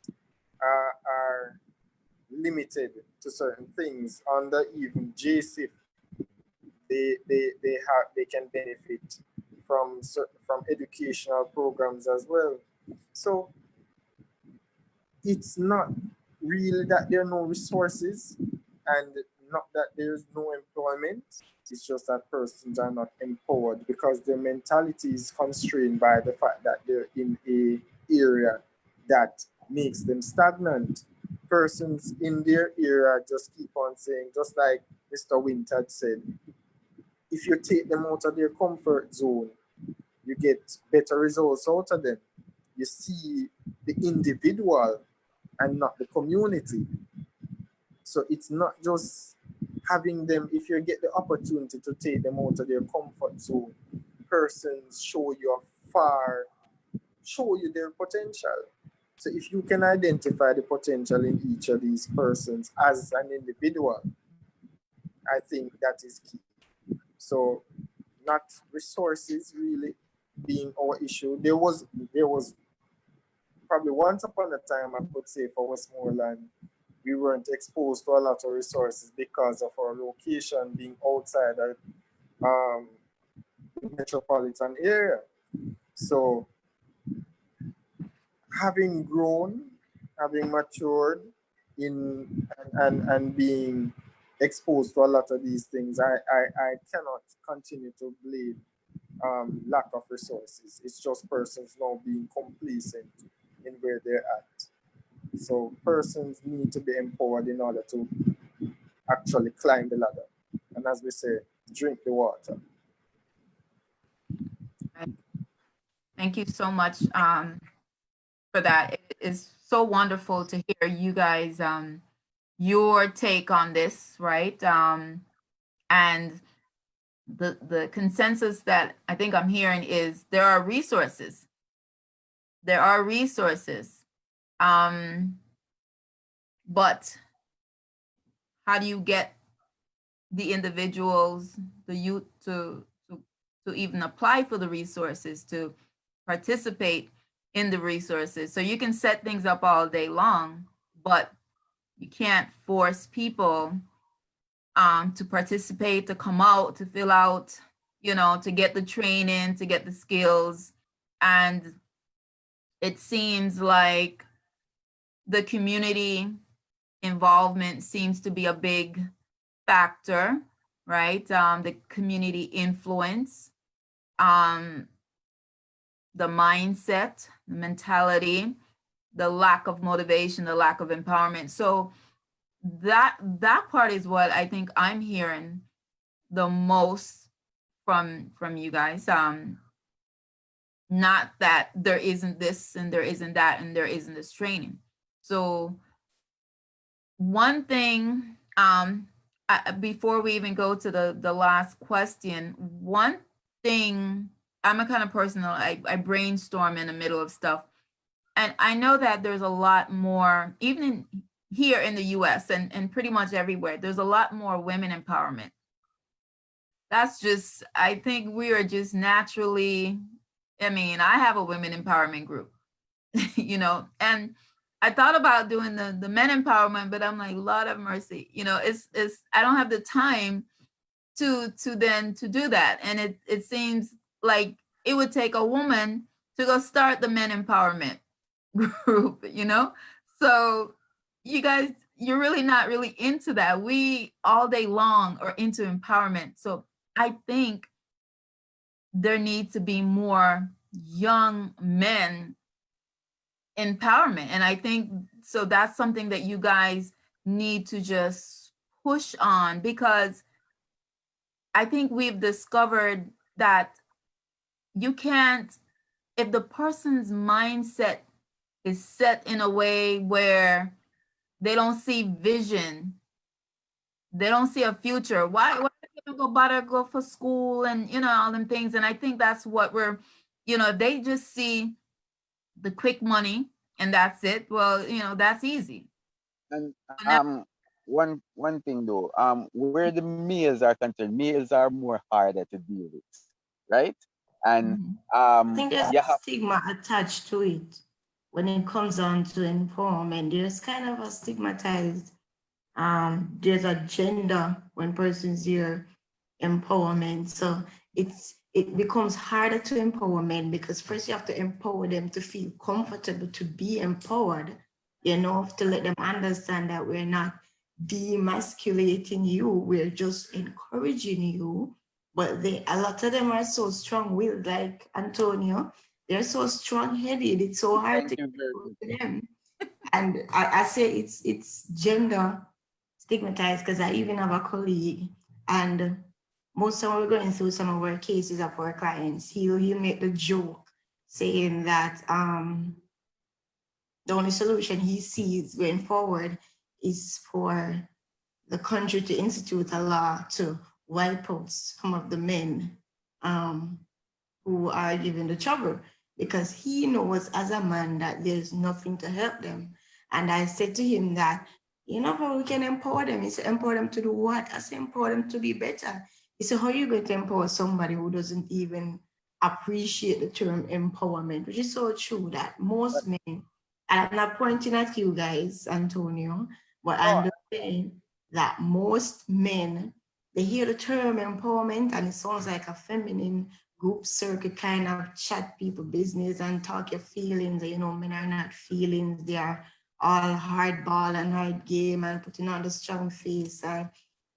are limited to certain things. Under even JCIF, they can benefit from educational programs as well. So it's not really that there are no resources and not that there's no employment. It's just that persons are not empowered because their mentality is constrained by the fact that they're in a area that makes them stagnant. Persons in their area just keep on saying, just like Mr. Wint had said, if you take them out of their comfort zone, you get better results out of them. You see the individual and not the community. So it's not just having them, if you get the opportunity to take them out of their comfort zone, persons show you their potential. So if you can identify the potential in each of these persons as an individual, I think that is key. So not resources really being our issue. There was probably once upon a time, I could say, for Westmoreland, we weren't exposed to a lot of resources because of our location being outside of the metropolitan area. So having grown, having matured and being exposed to a lot of these things, I cannot continue to blame lack of resources. It's just persons now being complacent in where they're at. So persons need to be empowered in order to actually climb the ladder. And as we say, drink the water. Thank you so much for that. It is so wonderful to hear you guys, your take on this, right? And the consensus that I think I'm hearing is there are resources. There are resources. But how do you get the individuals, the youth to even apply for the resources, to participate in the resources? So you can set things up all day long, but you can't force people to participate, to come out, to fill out, to get the training, to get the skills. And it seems like the community involvement seems to be a big factor, right? The community influence, the mindset, the mentality, the lack of motivation, the lack of empowerment. So that part is what I think I'm hearing the most from you guys. Not that there isn't this and there isn't that and there isn't this training. So one thing, before we even go to the last question, one thing, I'm a kind of person that I brainstorm in the middle of stuff. And I know that there's a lot more, even here in the US and pretty much everywhere, there's a lot more women empowerment. That's just, I think we are just naturally, I mean, I have a women empowerment group, and I thought about doing the men empowerment, but I'm like, Lord have mercy, it's I don't have the time to do that. And it seems like it would take a woman to go start the men empowerment group, you know? So you guys, you're really not really into that. We all day long are into empowerment. So I think there needs to be more young men empowerment. And I think so that's something that you guys need to just push on, because I think we've discovered that you can't, if the person's mindset is set in a way where they don't see vision, they don't see a future, why they go bother go for school and all them things. And I think that's what we're, they just see the quick money and that's it. Well, that's easy. And But now, one thing though, where the males are concerned, males are more harder to deal with, right? And I think there's you a have stigma attached to it when it comes on to empowerment. There's kind of a stigmatized, there's a gender when persons hear empowerment. So it becomes harder to empower men, because first you have to empower them to feel comfortable to be empowered, to let them understand that we're not demasculating you, we're just encouraging you. But a lot of them are so strong-willed, like Antonio. They're so strong-headed. It's so hard thank to you very much. get them. And I say it's gender stigmatized, because I even have a colleague, and most of we're going through some of our cases of our clients, he'll make the joke saying that the only solution he sees going forward is for the country to institute a law to wipe out some of the men who are giving the trouble, because he knows as a man that there's nothing to help them. And I said to him that, how we can empower them? He said, empower them to do what? I said, empower them to be better. He said, how are you going to empower somebody who doesn't even appreciate the term empowerment? Which is so true, that most men, and I'm not pointing at you guys, Antonio, but I'm just saying that most men, they hear the term empowerment and it sounds like a feminine group circuit kind of chat people business and talk your feelings. Men are not feelings. They are all hardball and hard game and putting on the strong face. And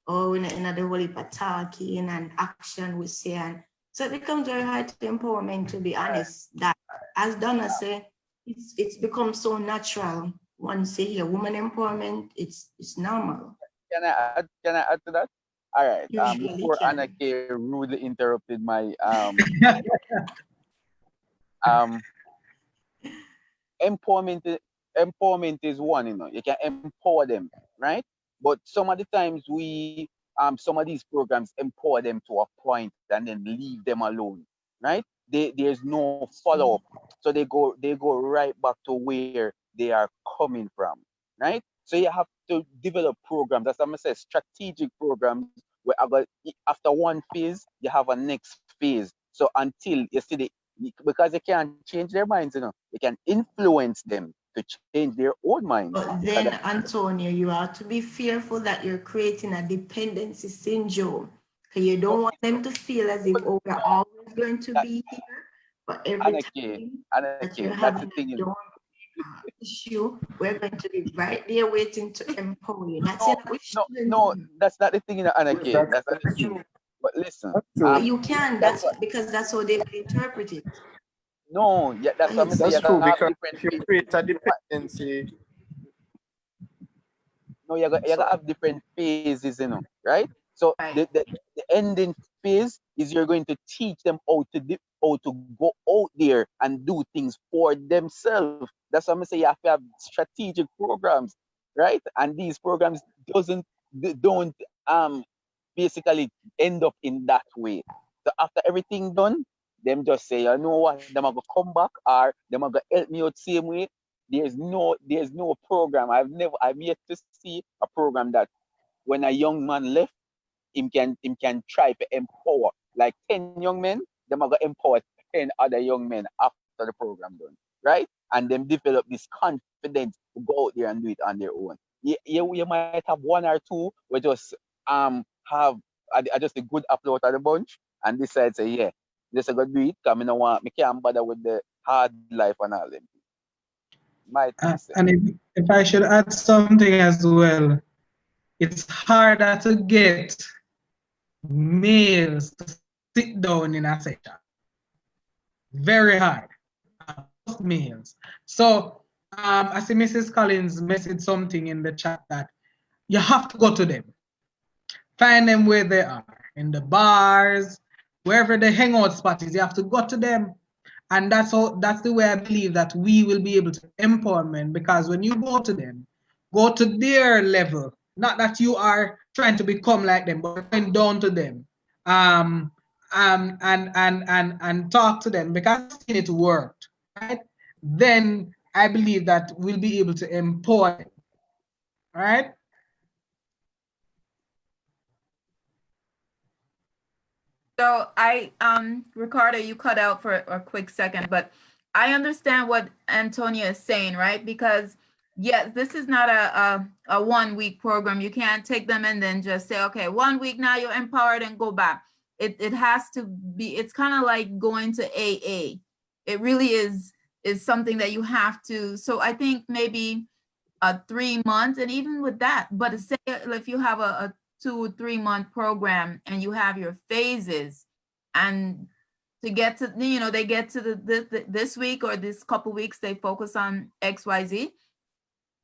in the whole heap of talking and action we say. And so it becomes very hard to empowerment, to be honest. That, as Donna said, it's become so natural. Once you hear woman empowerment, it's normal. Can I add to that? All right. Usually Before Anna can. K rudely interrupted my um empowerment empowerment is one, you can empower them, right? But some of the times some of these programs empower them to a point and then leave them alone, right? There's no follow-up. So they go right back to where they are coming from, right? So you have to develop programs, as I'm say, strategic programs where after one phase you have a next phase. So until you see because they can't change their minds, they can influence them to change their own minds. But then, Antonio, you have to be fearful that you're creating a dependency syndrome. Because you don't want them to feel as if, we're always going to be here. But every time that you're That's the having thing. a dorm issue, we're going to be right there waiting to empower you. Not No, saying that we no, shouldn't. that's not the thing, Anarchy. That's not the That's thing. true. But listen, That's true. You can. that's That's what. because that's how they will interpret it. No, yeah, that's what I'm saying. That's You gotta true, have because different if you phases. create a dependency, No, you gotta sorry. have different phases, right? So right. the ending phase is you're going to teach them how to go out there and do things for themselves. That's what I'm saying. You have to have strategic programs, right? And these programs don't basically end up in that way. So after everything done, them just say, you know what, them are gonna come back or them are gonna help me out same way. There's no program. I've yet to see a program that when a young man left, him can try to empower like 10 young men, them are gonna empower 10 other young men after the program done. Right? And them develop this confidence to go out there and do it on their own. You might have one or two who just have I just a good apple out of the bunch and decide say yeah, this I gonna do it because me can't bother with the hard life and all them. My thing say. And if I should add something as well, it's harder to get males to sit down in a session. Very hard. Most males. So I see Mrs. Collins messaged something in the chat that you have to go to them. Find them where they are, in the bars, wherever the hangout spot is, you have to go to them. And that's the way I believe that we will be able to empower men, because when you go to them, go to their level, not that you are trying to become like them, but going down to them, and talk to them, because it worked, right? Then I believe that we'll be able to empower them, right? So Ricardo, you cut out for a quick second, but I understand what Antonia is saying, right? Because yes, this is not a 1 week program. You can't take them and then just say, okay, 1 week now you're empowered and go back. It has to be, it's kind of like going to AA. It really is something that you have to. So I think maybe 3 months, and even with that, but say if you have a 2 or 3 month program and you have your phases, and to get to, they get to this week or this couple weeks, they focus on XYZ,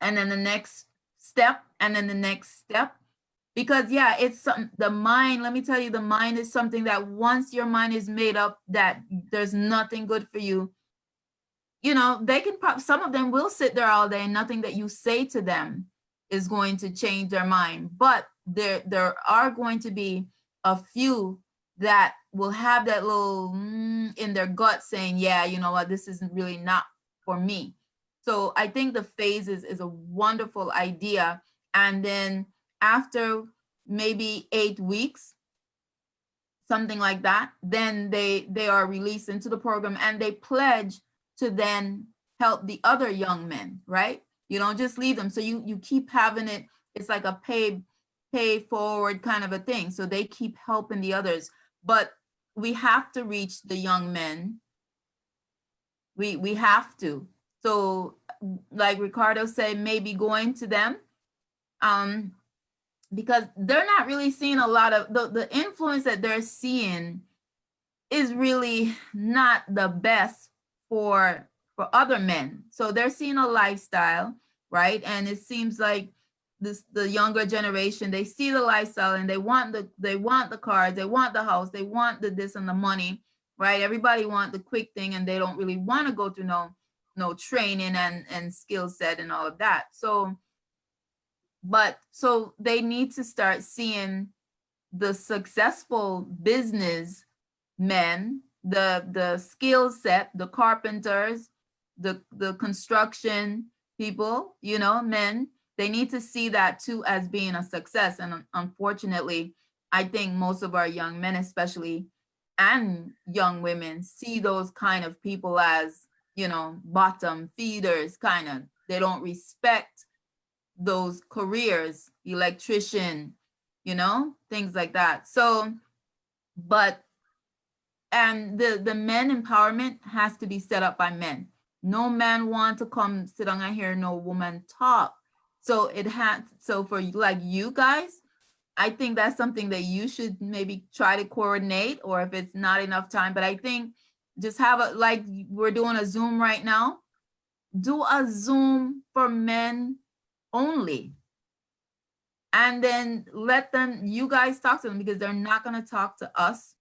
and then the next step, and then the next step. Because yeah, it's the mind, let me tell you, the mind is something that once your mind is made up that there's nothing good for you, they can some of them will sit there all day and nothing that you say to them is going to change their mind. But there are going to be a few that will have that little in their gut saying, yeah, you know what, this isn't really not for me. So I think the phases is a wonderful idea. And then after maybe 8 weeks, something like that, then they are released into the program and they pledge to then help the other young men, right? You don't just leave them. So you keep having it. It's like a pay forward kind of a thing. So they keep helping the others. But we have to reach the young men. We have to. So like Ricardo said, maybe going to them, because they're not really seeing a lot of the influence that they're seeing is really not the best for other men. So they're seeing a lifestyle, right? And it seems like the younger generation, they see the lifestyle and they want the cars, they want the house, they want the this and the money, right? Everybody want the quick thing, and they don't really want to go through no training and skill set and all of that. So they need to start seeing the successful business men, the skill set, the carpenters, the construction people, men, they need to see that too as being a success. And unfortunately, I think most of our young men especially, and young women, see those kind of people as, bottom feeders, kind of. They don't respect those careers, electrician, things like that. So, and the men empowerment has to be set up by men. No man want to come sit down and hear no woman talk. So so for like you guys, I think that's something that you should maybe try to coordinate, or if it's not enough time, but I think just have like we're doing a Zoom right now, do a Zoom for men only. And then let you guys talk to them, because they're not going to talk to us.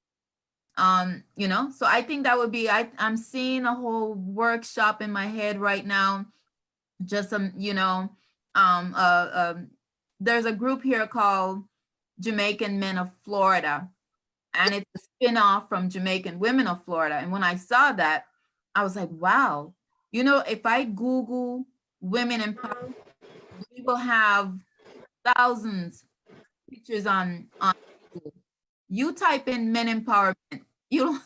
So I think that would be, I'm seeing a whole workshop in my head right now. Just there's a group here called Jamaican Men of Florida, and it's a spin-off from Jamaican Women of Florida. And when I saw that, I was like, wow, if I Google women empowerment, we will have thousands of pictures on Google. You type in men empowerment, you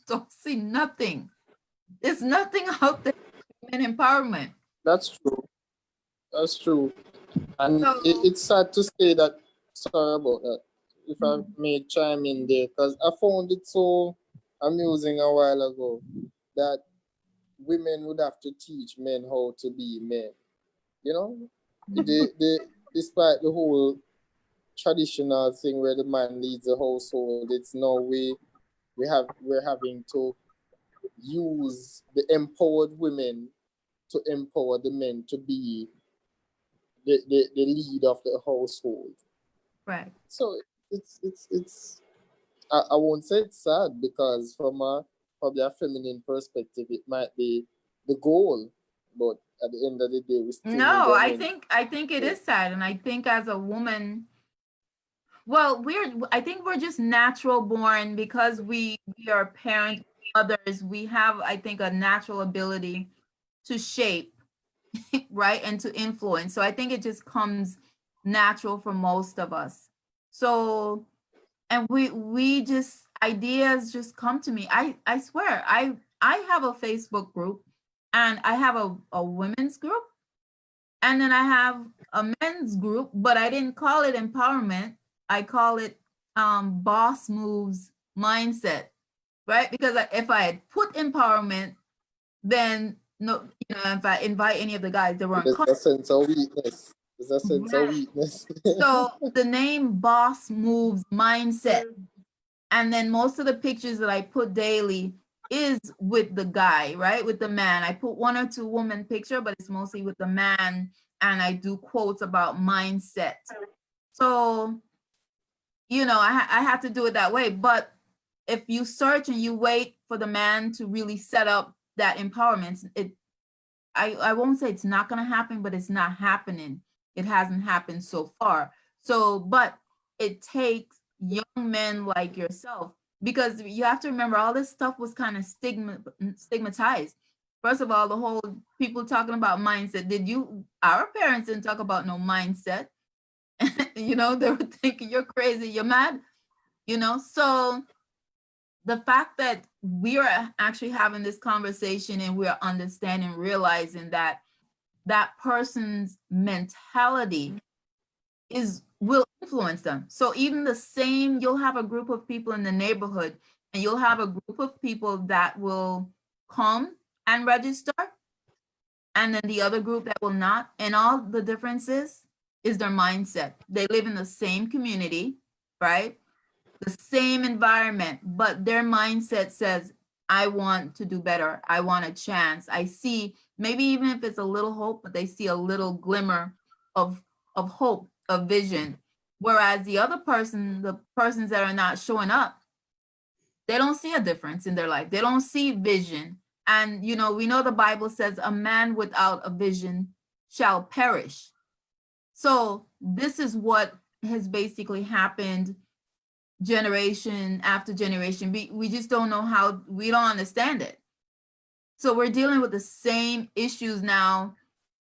don't see nothing. There's nothing out there for men empowerment. That's true. That's true. And So, it's sad to say that, sorry about that. if I may chime in there, because I found it so amusing a while ago that women would have to teach men how to be men. You know, despite the whole traditional thing where the man leads the household, it's no way we're having to use the empowered women to empower the men to be the lead of the household. Right. So it's I won't say it's sad, because from a probably a feminine perspective it might be the goal, but at the end of the day we still need No, our I men. think it is sad, and I think as a woman, well, I think we're just natural born because we are parents, mothers. We have, I think, a natural ability to shape, right, and to influence. So I think it just comes natural for most of us. So, and we just, ideas just come to me. I swear, I have a Facebook group, and I have a women's group, and then I have a men's group, but I didn't call it empowerment. I call it boss moves mindset, right? Because if I had put empowerment, then no, if I invite any of the guys, they weren't There's coming. a sense of weakness. There's a sense of Right. weakness. So the name boss moves mindset. And then most of the pictures that I put daily is with the guy, right? With the man. I put one or two woman picture, but it's mostly with the man. And I do quotes about mindset. So, I have to do it that way. But if you search and you wait for the man to really set up that empowerment, I won't say it's not going to happen, but it's not happening. It hasn't happened so far. So, but it takes young men like yourself, because you have to remember all this stuff was kind of stigmatized. First of all, the whole people talking about mindset. Our parents didn't talk about no mindset. They were thinking you're crazy, you're mad, so the fact that we are actually having this conversation and we're understanding, realizing that that person's mentality will influence them. So even you'll have a group of people in the neighborhood, and you'll have a group of people that will come and register, and then the other group that will not. And all the differences is their mindset. They live in the same community, right? The same environment, but their mindset says, I want to do better. I want a chance. I see, maybe even if it's a little hope, but they see a little glimmer of hope, of vision. Whereas the persons that are not showing up, they don't see a difference in their life. They don't see vision. And, we know the Bible says a man without a vision shall perish. So this is what has basically happened generation after generation. We just don't know how, we don't understand it. So we're dealing with the same issues now,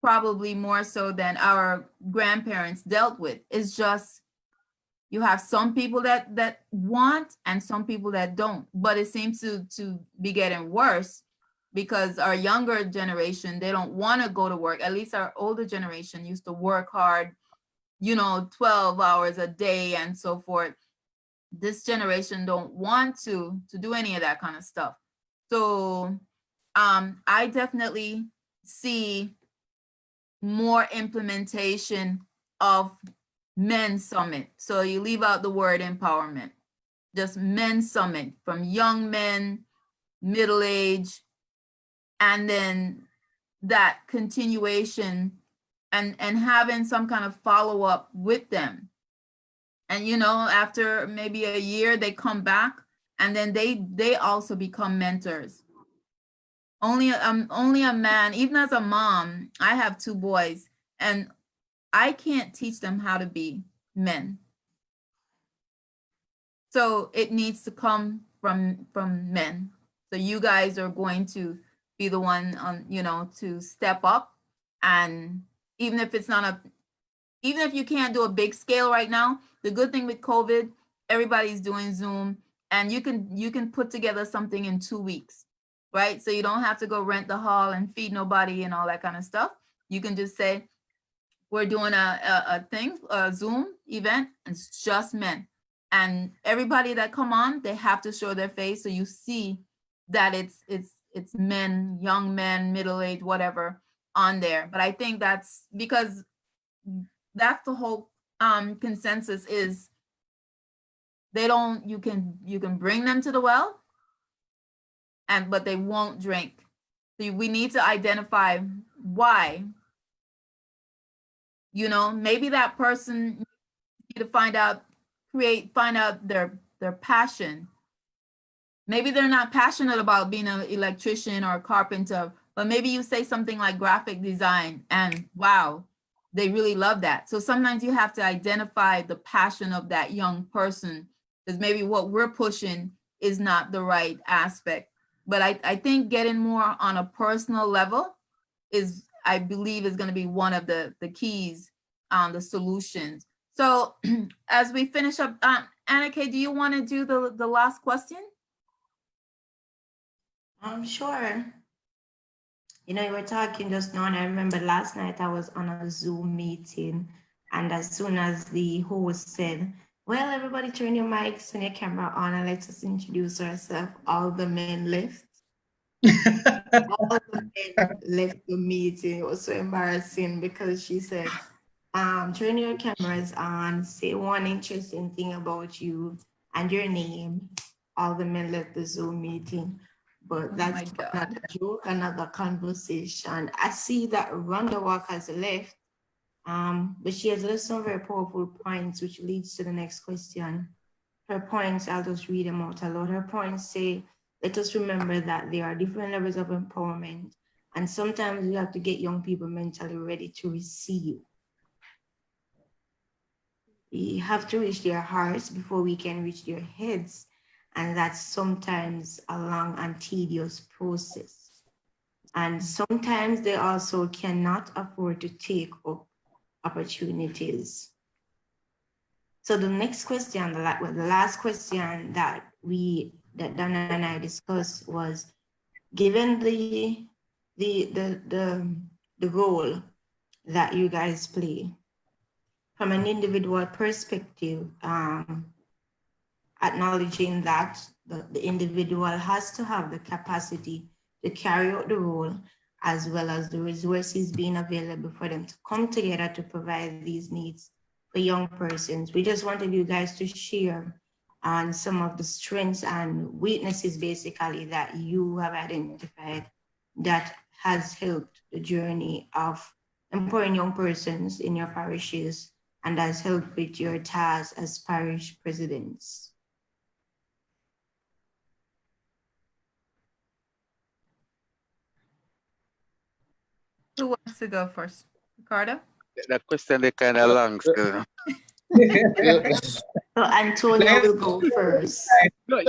probably more so than our grandparents dealt with. It's just, you have some people that want and some people that don't, but it seems to be getting worse because our younger generation, they don't want to go to work. At least our older generation used to work hard, 12 hours a day and so forth. This generation don't want to do any of that kind of stuff. So I definitely see more implementation of men's summit. So you leave out the word empowerment, just men's summit, from young men, middle age, and then that continuation and having some kind of follow-up with them. And after maybe a year, they come back, and then they also become mentors. Only a man, even as a mom, I have 2 boys, and I can't teach them how to be men. So it needs to come from men. So you guys are going to be the one on, to step up. And even if you can't do a big scale right now, the good thing with COVID, everybody's doing Zoom, and you can put together something in 2 weeks, right? So you don't have to go rent the hall and feed nobody and all that kind of stuff. You can just say, we're doing a Zoom event, and it's just men. and everybody that come on, they have to show their face so you see that it's men, young men, middle-aged, whatever on there. But I think that's because that's the whole consensus is they don't, you can bring them to the well, but they won't drink. So we need to identify why. You know, maybe that person need to find out their passion. Maybe they're not passionate about being an electrician or a carpenter, but maybe you say something like graphic design and wow, they really love that. So sometimes you have to identify the passion of that young person, because maybe what we're pushing is not the right aspect. But I think getting more on a personal level is, I believe, is going to be one of the keys, the solutions. So as we finish up, Anna Kay, do you want to do the last question? Sure. You know, you were talking just now, and I remember last night I was on a Zoom meeting, and as soon as the host said, well, everybody turn your mics and your camera on and let's just introduce ourselves, all the men left. All the men left the meeting. It was so embarrassing because she said, turn your cameras on, say one interesting thing about you and your name. All the men left the Zoom meeting. But that's another joke, another conversation. I see that Rhonda Walker has left, but she has listed some very powerful points, which leads to the next question. Her points, I'll just read them out aloud. Her points say, let us remember that there are different levels of empowerment, and sometimes we have to get young people mentally ready to receive. We have to reach their hearts before we can reach their heads, and that's sometimes a long and tedious process. And sometimes they also cannot afford to take up opportunities. So the next question, the last question that Donna and I discussed was, given the role that you guys play, from an individual perspective, acknowledging that the individual has to have the capacity to carry out the role, as well as the resources being available for them to come together to provide these needs for young persons. We just wanted you guys to share on some of the strengths and weaknesses, basically, that you have identified that has helped the journey of empowering young persons in your parishes and has helped with your task as parish presidents. Who wants to go first? Ricardo? That question, they kind of long still. So Antonio will go first. No,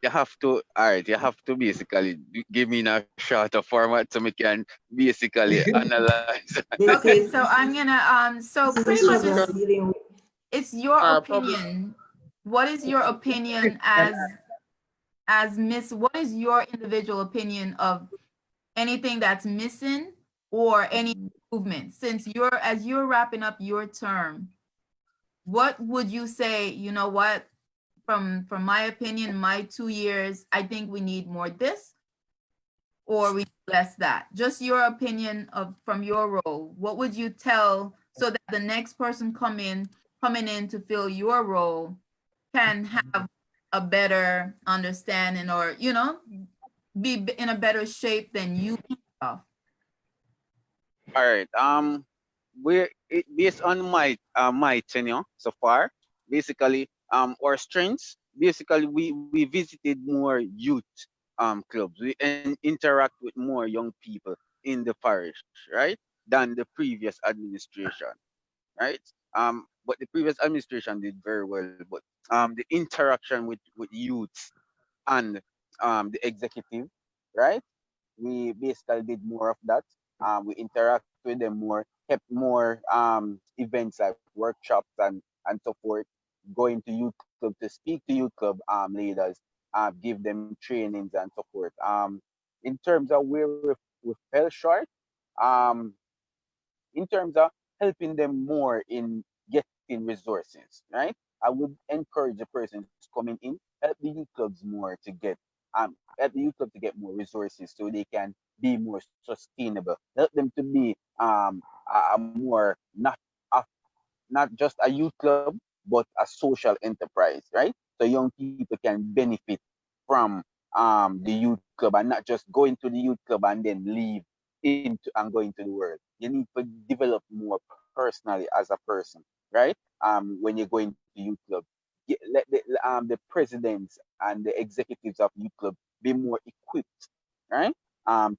you have to, all right, you have to basically give me in a shorter format so we can basically analyze. Okay, so I'm gonna, so pretty much it's your opinion. What is your opinion as Miss, what is your individual opinion of anything that's missing or any improvement? Since as you're wrapping up your term, what would you say, you know what, from my opinion, my 2 years, I think we need more this, or we need less that? Just your opinion from your role. What would you tell so that the next person coming in to fill your role can have a better understanding, or, you know, be in a better shape than you are? All right. Based on my tenure so far, basically our strengths. Basically, we visited more youth clubs. We interact with more young people in the parish, right, than the previous administration, right? But the previous administration did very well. But the interaction with youths and the executive, right? We basically did more of that. We interact with them more, kept more events like workshops and so forth, going to youth club to speak to youth club leaders, give them trainings and so forth. In terms of where we fell short, um, in terms of helping them more in getting getting resources, right? I would encourage the persons coming in, help the youth clubs more to get help the youth club to get more resources so they can be more sustainable. Help them to be a more a, not just a youth club but a social enterprise, right? So young people can benefit from the youth club and not just go into the youth club and then leave into and go into the world. You need to develop more personally as a person, right? When you go into youth club, let the presidents and the executives of youth club be more equipped, right?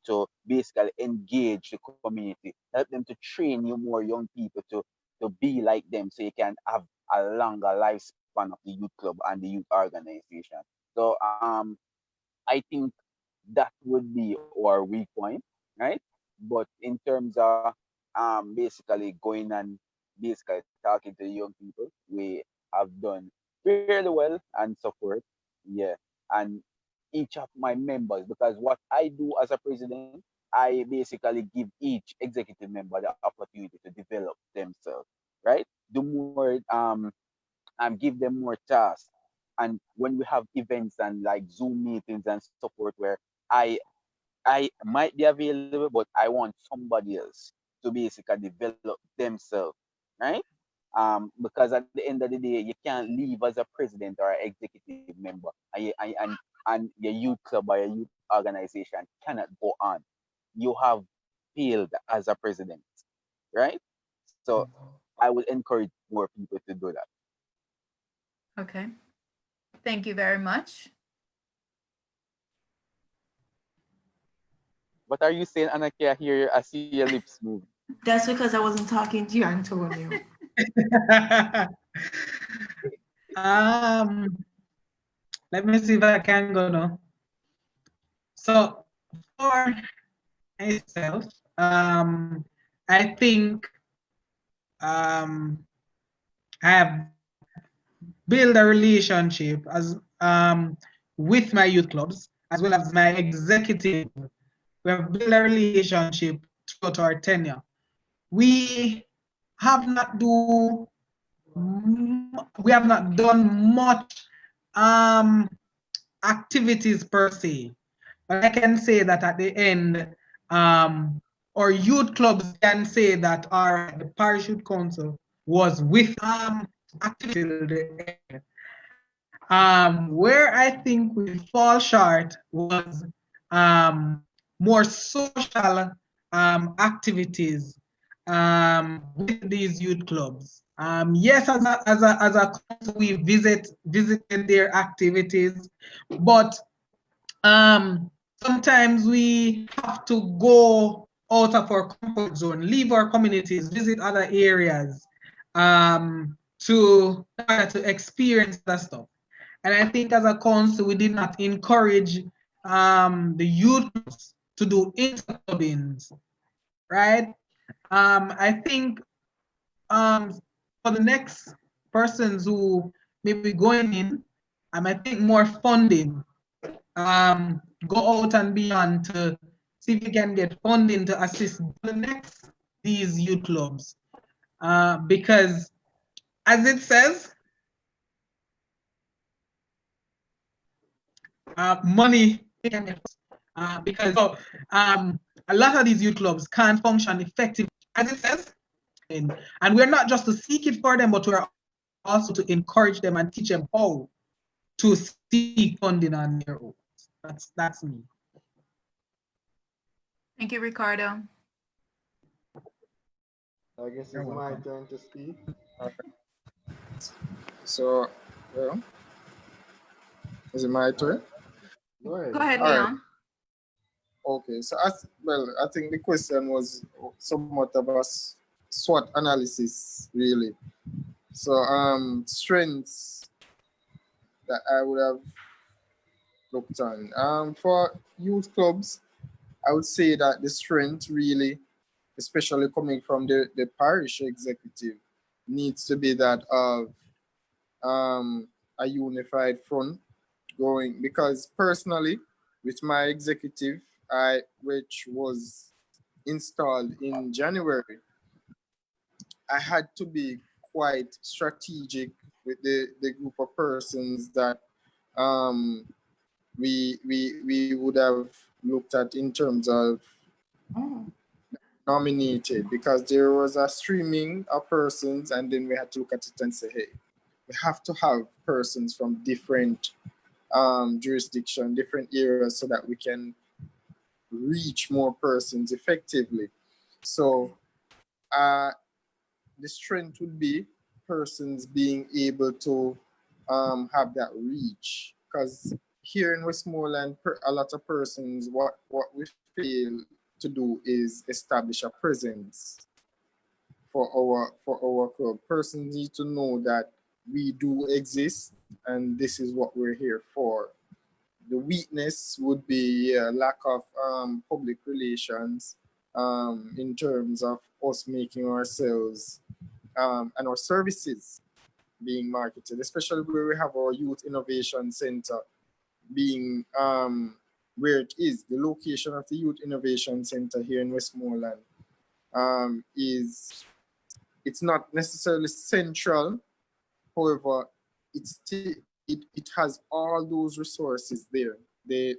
To basically engage the community, help them to train you more young people to be like them so you can have a longer lifespan of the youth club and the youth organization. So I think that would be our weak point, right? But in terms of basically going and basically talking to the young people, we have done fairly well and so forth. Yeah. And each of my members, because what I do as a president, I basically give each executive member the opportunity to develop themselves, right? Do more and give them more tasks. And when we have events and like Zoom meetings and so forth where I I might be available, but I want somebody else to basically develop themselves, right? Because at the end of the day, you can't leave as a president or an executive member, and your youth club or your youth organization cannot go on. You have failed as a president, right? So I would encourage more people to do that. Okay. Thank you very much. What are you saying, Anaki? I see your lips move. That's because I wasn't talking to you, Antonio. um, let me see if I can go now. So for myself, I think I have build a relationship as with my youth clubs as well as my executive. We have built a relationship throughout our tenure. We have not do we have not done much activities per se, but I can say that at the end, our youth clubs can say that the Parish Youth Council was with activity. Where I think we fall short was more social activities with these youth clubs. Yes, as a council, we visited their activities, but sometimes we have to go out of our comfort zone, leave our communities, visit other areas to experience that stuff. And I think as a council, we did not encourage the youth to do interclubbings, right? I think for the next persons who may be going in, I think more funding, go out and beyond to see if you can get funding to assist the next these youth clubs. Because as it says, money because a lot of these youth clubs can't function effectively as it says, and we're not just to seek it for them, but we're also to encourage them and teach them how to seek funding on their own. That's me. Thank you, Ricardo. I guess it's my turn to speak. So, well, is it my turn? Go ahead. Go ahead, All right. Leon. Okay, so I think the question was somewhat of a SWOT analysis, really. So, strengths that I would have looked on. For youth clubs, I would say that the strength really, especially coming from the parish executive, needs to be that of a unified front going, because personally, with my executive, which was installed in January, I had to be quite strategic with the group of persons that um, we would have looked at in terms of nominated, because there was a streaming of persons, and then we had to look at it and say, hey, we have to have persons from different jurisdiction, different areas, so that we can reach more persons effectively. So the strength would be persons being able to have that reach, because here in Westmoreland, a lot of persons, what we fail to do is establish a presence for our club. Persons need to know that we do exist and this is what we're here for. The weakness would be lack of public relations in terms of us making ourselves and our services being marketed, especially where we have our Youth Innovation Center being where it is. The location of the Youth Innovation Center here in Westmoreland is, it's not necessarily central. However, it has all those resources there. The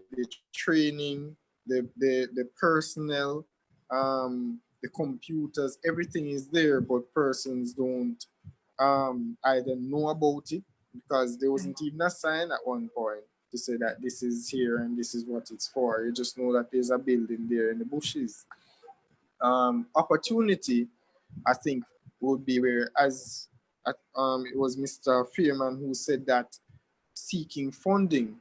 training, the personnel, the computers, everything is there, but persons don't either know about it, because there wasn't even a sign at one point to say that this is here and this is what it's for. You just know that there's a building there in the bushes. Opportunity, I think, would be where, as it was Mr. Fearman who said that seeking funding,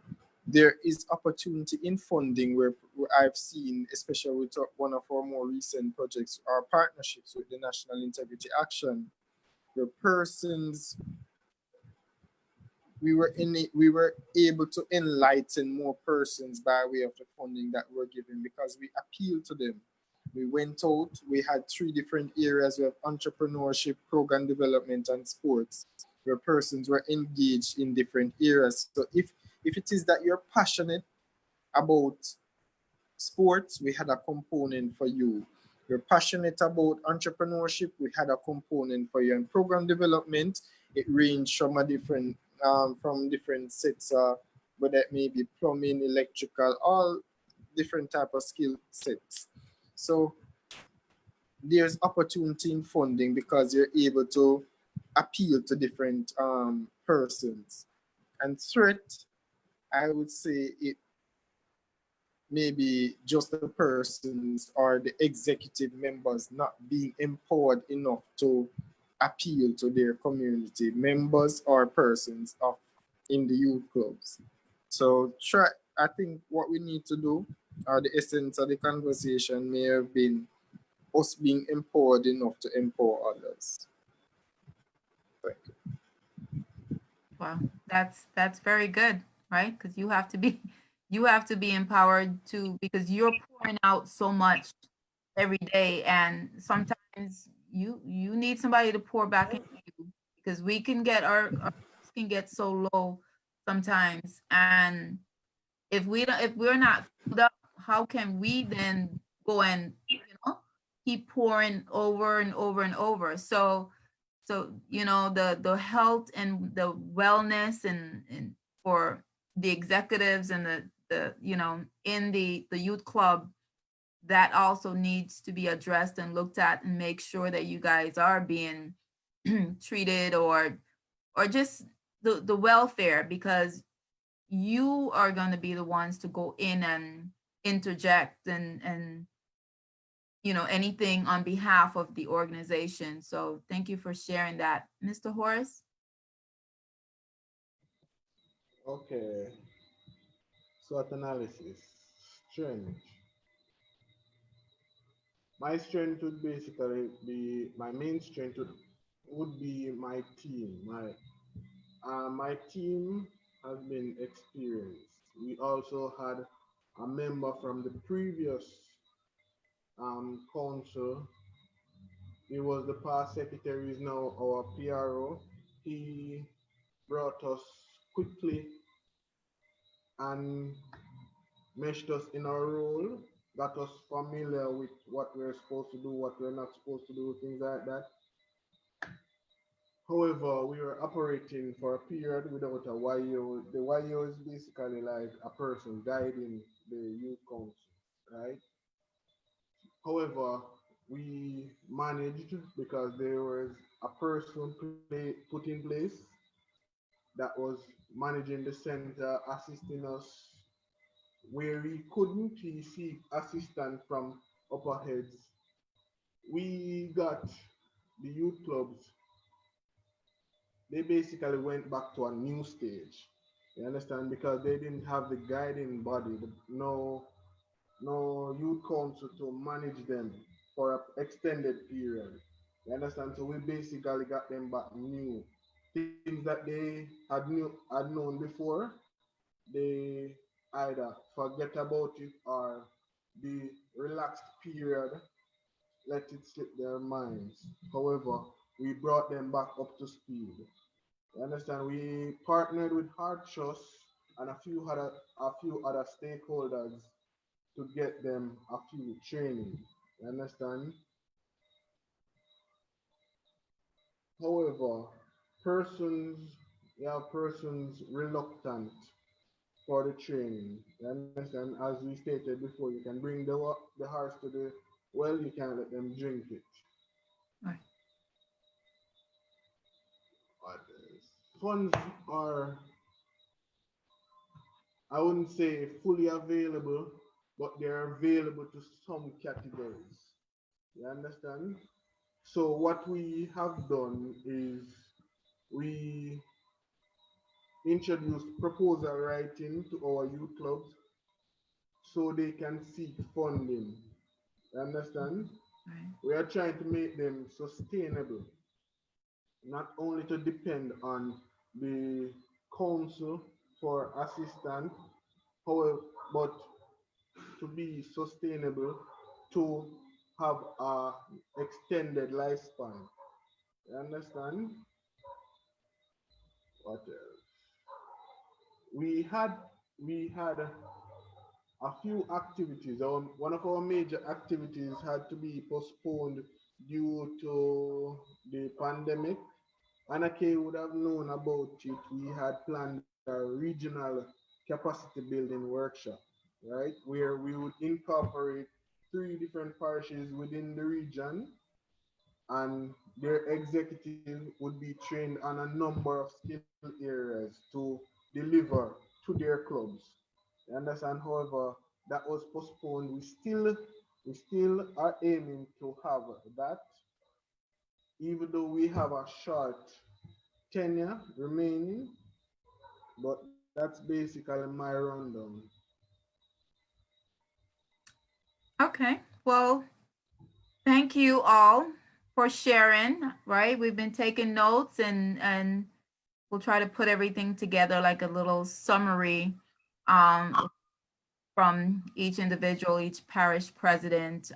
there is opportunity in funding where I've seen, especially with one of our more recent projects, our partnerships with the National Integrity Action, where persons, we were able to enlighten more persons by way of the funding that we're given, because we appealed to them. We went out, we had 3 different areas. We have entrepreneurship, program development, and sports, where persons were engaged in different areas. So if it is that you're passionate about sports, we had a component for you. You're passionate about entrepreneurship, we had a component for you. And program development, it ranged from from different sets, whether it may be plumbing, electrical, all different type of skill sets. So there's opportunity in funding because you're able to appeal to different persons. And threat, I would say it maybe just the persons or the executive members not being empowered enough to appeal to their community members or persons in the youth clubs. So I think what we need to do, or the essence of the conversation may have been us being empowered enough to empower others. Thank you. Wow, that's very good, right? Because you have to be empowered too, because you're pouring out so much every day, and sometimes you need somebody to pour back into you, because we can get our can get so low sometimes, and if we're not filled up, how can we then go and keep pouring over and over and over? So the health and the wellness and for the executives and the in the youth club, that also needs to be addressed and looked at, and make sure that you guys are being treated, or just the welfare, because you are going to be the ones to go in and interject and anything on behalf of the organization. So thank you for sharing that, Mr. Horace. Okay. SWOT analysis. Strength. My strength would basically be, my main strength would be my team. My team has been experienced. We also had a member from the previous council. He was the past secretary, is now our PRO. He brought us quickly and meshed us in our role, got us familiar with what we're supposed to do, what we're not supposed to do, things like that. However, we were operating for a period without a YO. The YO is basically like a person guiding the youth council, right? However, we managed because there was a person put in place that was managing the center, assisting us where we couldn't seek assistance from upper heads. We got the youth clubs, they basically went back to a new stage. You understand? Because they didn't have the guiding body, no youth council to manage them for an extended period. You understand? So we basically got them back new. Things that they had known before, they either forget about it or the relaxed period let it slip their minds. However, we brought them back up to speed. You understand? We partnered with Hard Trust and a few other stakeholders to get them a few training. You understand? However, persons persons reluctant for the training. You understand? As we stated before, you can bring the horse to the well, you can't let them drink it. Right. But funds are, I wouldn't say fully available, but they're available to some categories. You understand? So what we have done is we introduced proposal writing to our youth clubs so they can seek funding. You understand? Right. We are trying to make them sustainable, not only to depend on the council for assistance, however, but to be sustainable, to have a extended lifespan. You understand? What else? We had a few activities. One of our major activities had to be postponed due to the pandemic. Anake would have known about it. We had planned a regional capacity building workshop, right? Where we would incorporate 3 different parishes within the region and their executive would be trained on a number of skill areas to deliver to their clubs. You understand? However, that was postponed. We still are aiming to have that, even though we have a short tenure remaining, but that's basically my rundown. Okay. Well, thank you all for sharing, right? We've been taking notes and we'll try to put everything together like a little summary from each individual, each parish president.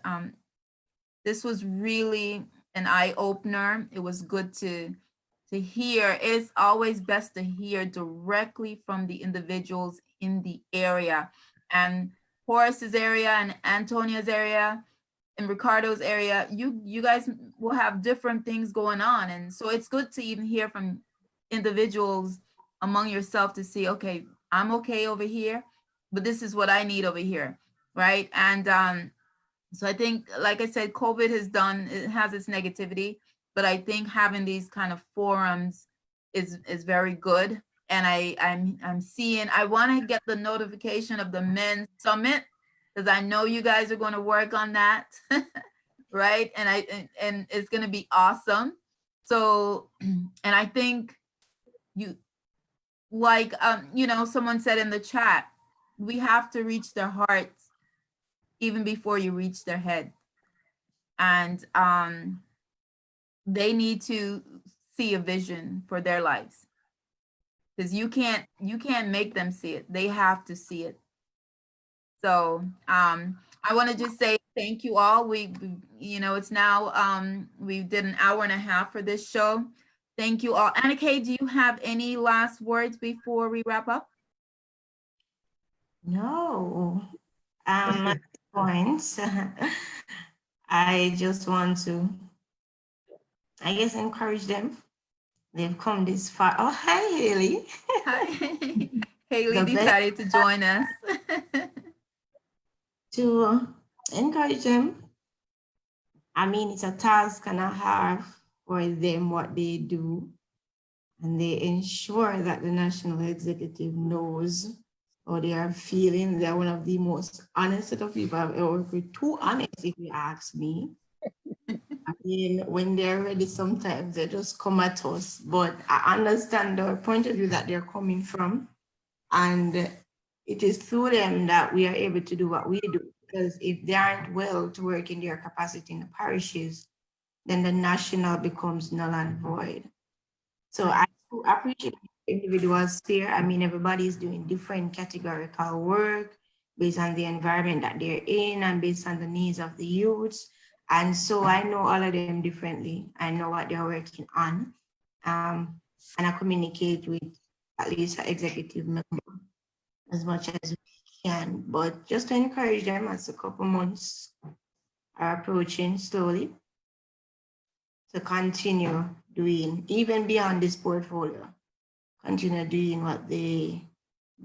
This was really an eye opener. It was good to hear. It's always best to hear directly from the individuals in the area. And Horace's area and Antonia's area and Ricardo's area, you guys will have different things going on. And so it's good to even hear from individuals among yourself to see, okay, I'm okay over here, but this is what I need over here, right? And so I think, like I said, COVID it has its negativity, but I think having these kind of forums is very good. And I'm seeing, I want to get the notification of the men's summit because I know you guys are going to work on that, right? And it's going to be awesome. So, and I think you, like, someone said in the chat, we have to reach their hearts even before you reach their head. And they need to see a vision for their lives, because you can't make them see it. They have to see it. So I want to just say thank you all. We it's now we did an hour and a half for this show. Thank you all. Anna Kay, do you have any last words before we wrap up? No. At this point, I just want to, I guess, encourage them They've come this far. Oh, hi, Haley. Hi. Haley The best decided to join us. to encourage them. I mean, it's a task and a half for them what they do, and they ensure that the national executive knows how they are feeling. They're one of the most honest set of people I've ever worked with. Too honest, if you ask me. I mean, when they're ready, sometimes they just come at us. But I understand the point of view that they're coming from. And it is through them that we are able to do what we do. Because if they aren't well to work in their capacity in the parishes, then the national becomes null and void. So I appreciate individuals here. I mean, everybody is doing different categorical work based on the environment that they're in and based on the needs of the youths. And so I know all of them differently. I know what they're working on. And I communicate with at least an executive member as much as we can. But just to encourage them as a couple months are approaching slowly to continue doing, even beyond this portfolio, continue doing what they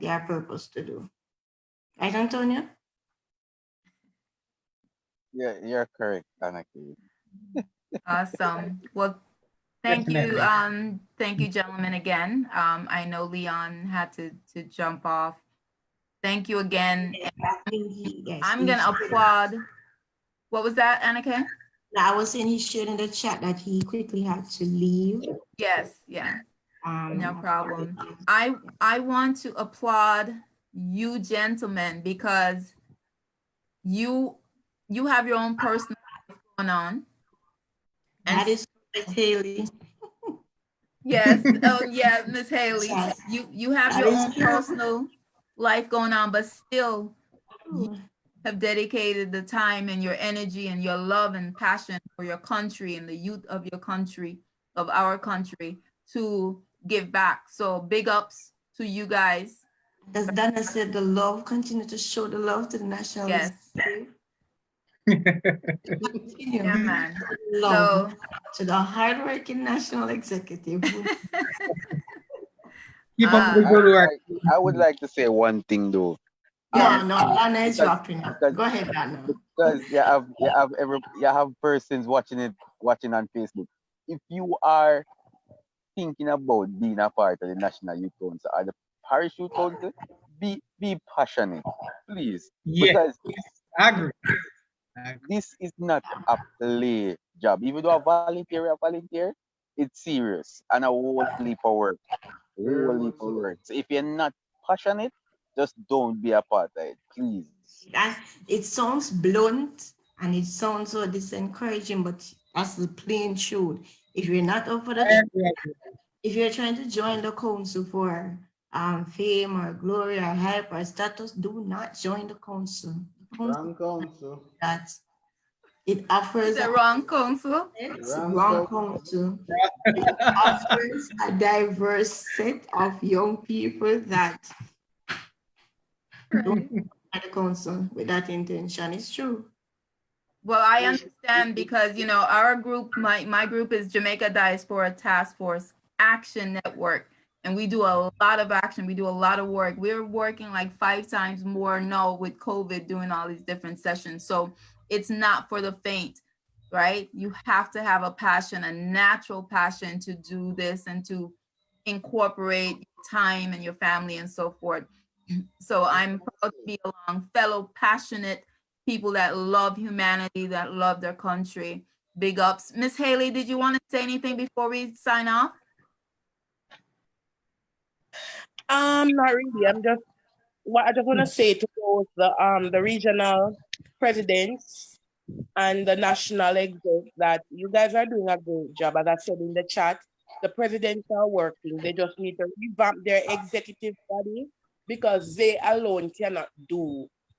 are purposed to do. Right, Antonio? Yeah, you're correct, Anaki. Awesome. Well, thank you. Definitely. Thank you, gentlemen, again. I know Leon had to jump off. Thank you again. I think I'm gonna applaud. What was that, Annika? I was saying he shared in the chat that he quickly had to leave. Yes, yeah. No problem. apologies. I want to applaud you gentlemen because you have your own personal life going on. That is Miss Haley. Yes. Oh yeah, Miss Haley. Yes. You have That your is own true. personal life going on, but still you have dedicated the time and your energy and your love and passion for your country and the youth of your country, of our country, to give back. So big ups to you guys. As Dana said, the love, continue to show the love to the national Yes. Continue. Yeah, man. Love to the hardworking national executive. Keep up the good work. I would like to say one thing though. No, Dana is wrapping up. Go ahead, Dana. Because you have persons watching on Facebook. If you are thinking about being a part of the National Youth Council or the Parish Youth Council, be passionate, please. Yeah, Because I agree. this is not a play job. Even though a volunteer, it's serious and a whole leap of work. Very much so. So if you're not passionate, just don't be a part of it, please. And it sounds blunt and it sounds so disencouraging, but that's the plain truth. If you're not up for the, if you're trying to join the council for fame or glory or hype or status, do not join the council. Wrong council. That it offers the wrong council. Wrong council. It offers a diverse set of young people that don't join the council with that intention. It's true. Well, I understand because, you know, our group, my group is Jamaica Diaspora Task Force Action Network, and we do a lot of action. We do a lot of work. We're working like 5 times more now with COVID, doing all these different sessions. So it's not for the faint, right? You have to have a passion, a natural passion to do this and to incorporate time and your family and so forth. So I'm proud to be along fellow passionate people that love humanity, that love their country. Big ups. Miss Haley, did you want to say anything before we sign off? Not really. I just want to say to both the regional presidents and the national exec that you guys are doing a great job. As I said in the chat, the presidents are working. They just need to revamp their executive body because they alone cannot reach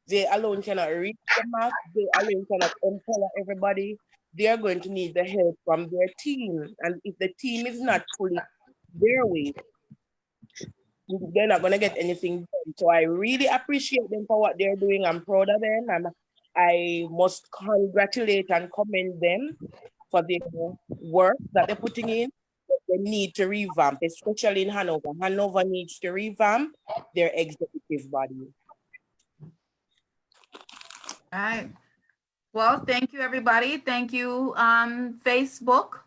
the mass. They alone cannot empower everybody. They are going to need the help from their team. And if the team is not fully their way, they're not going to get anything done. So I really appreciate them for what they're doing. I'm proud of them. And I must congratulate and commend them for the work that they're putting in. they need to revamp, especially in Hanover. Hanover needs to revamp their executive body. All right. Well, thank you, everybody. Thank you, Facebook,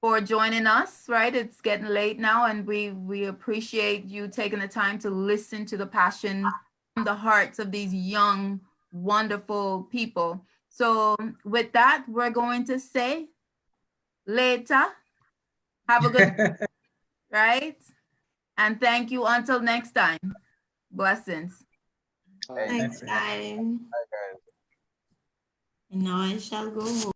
for joining us, right? It's getting late now, and we appreciate you taking the time to listen to the passion from the hearts of these young, wonderful people. So with that, we're going to say later. Have a good right? And thank you until next time. Blessings. Thanks, guys. And now I shall go home.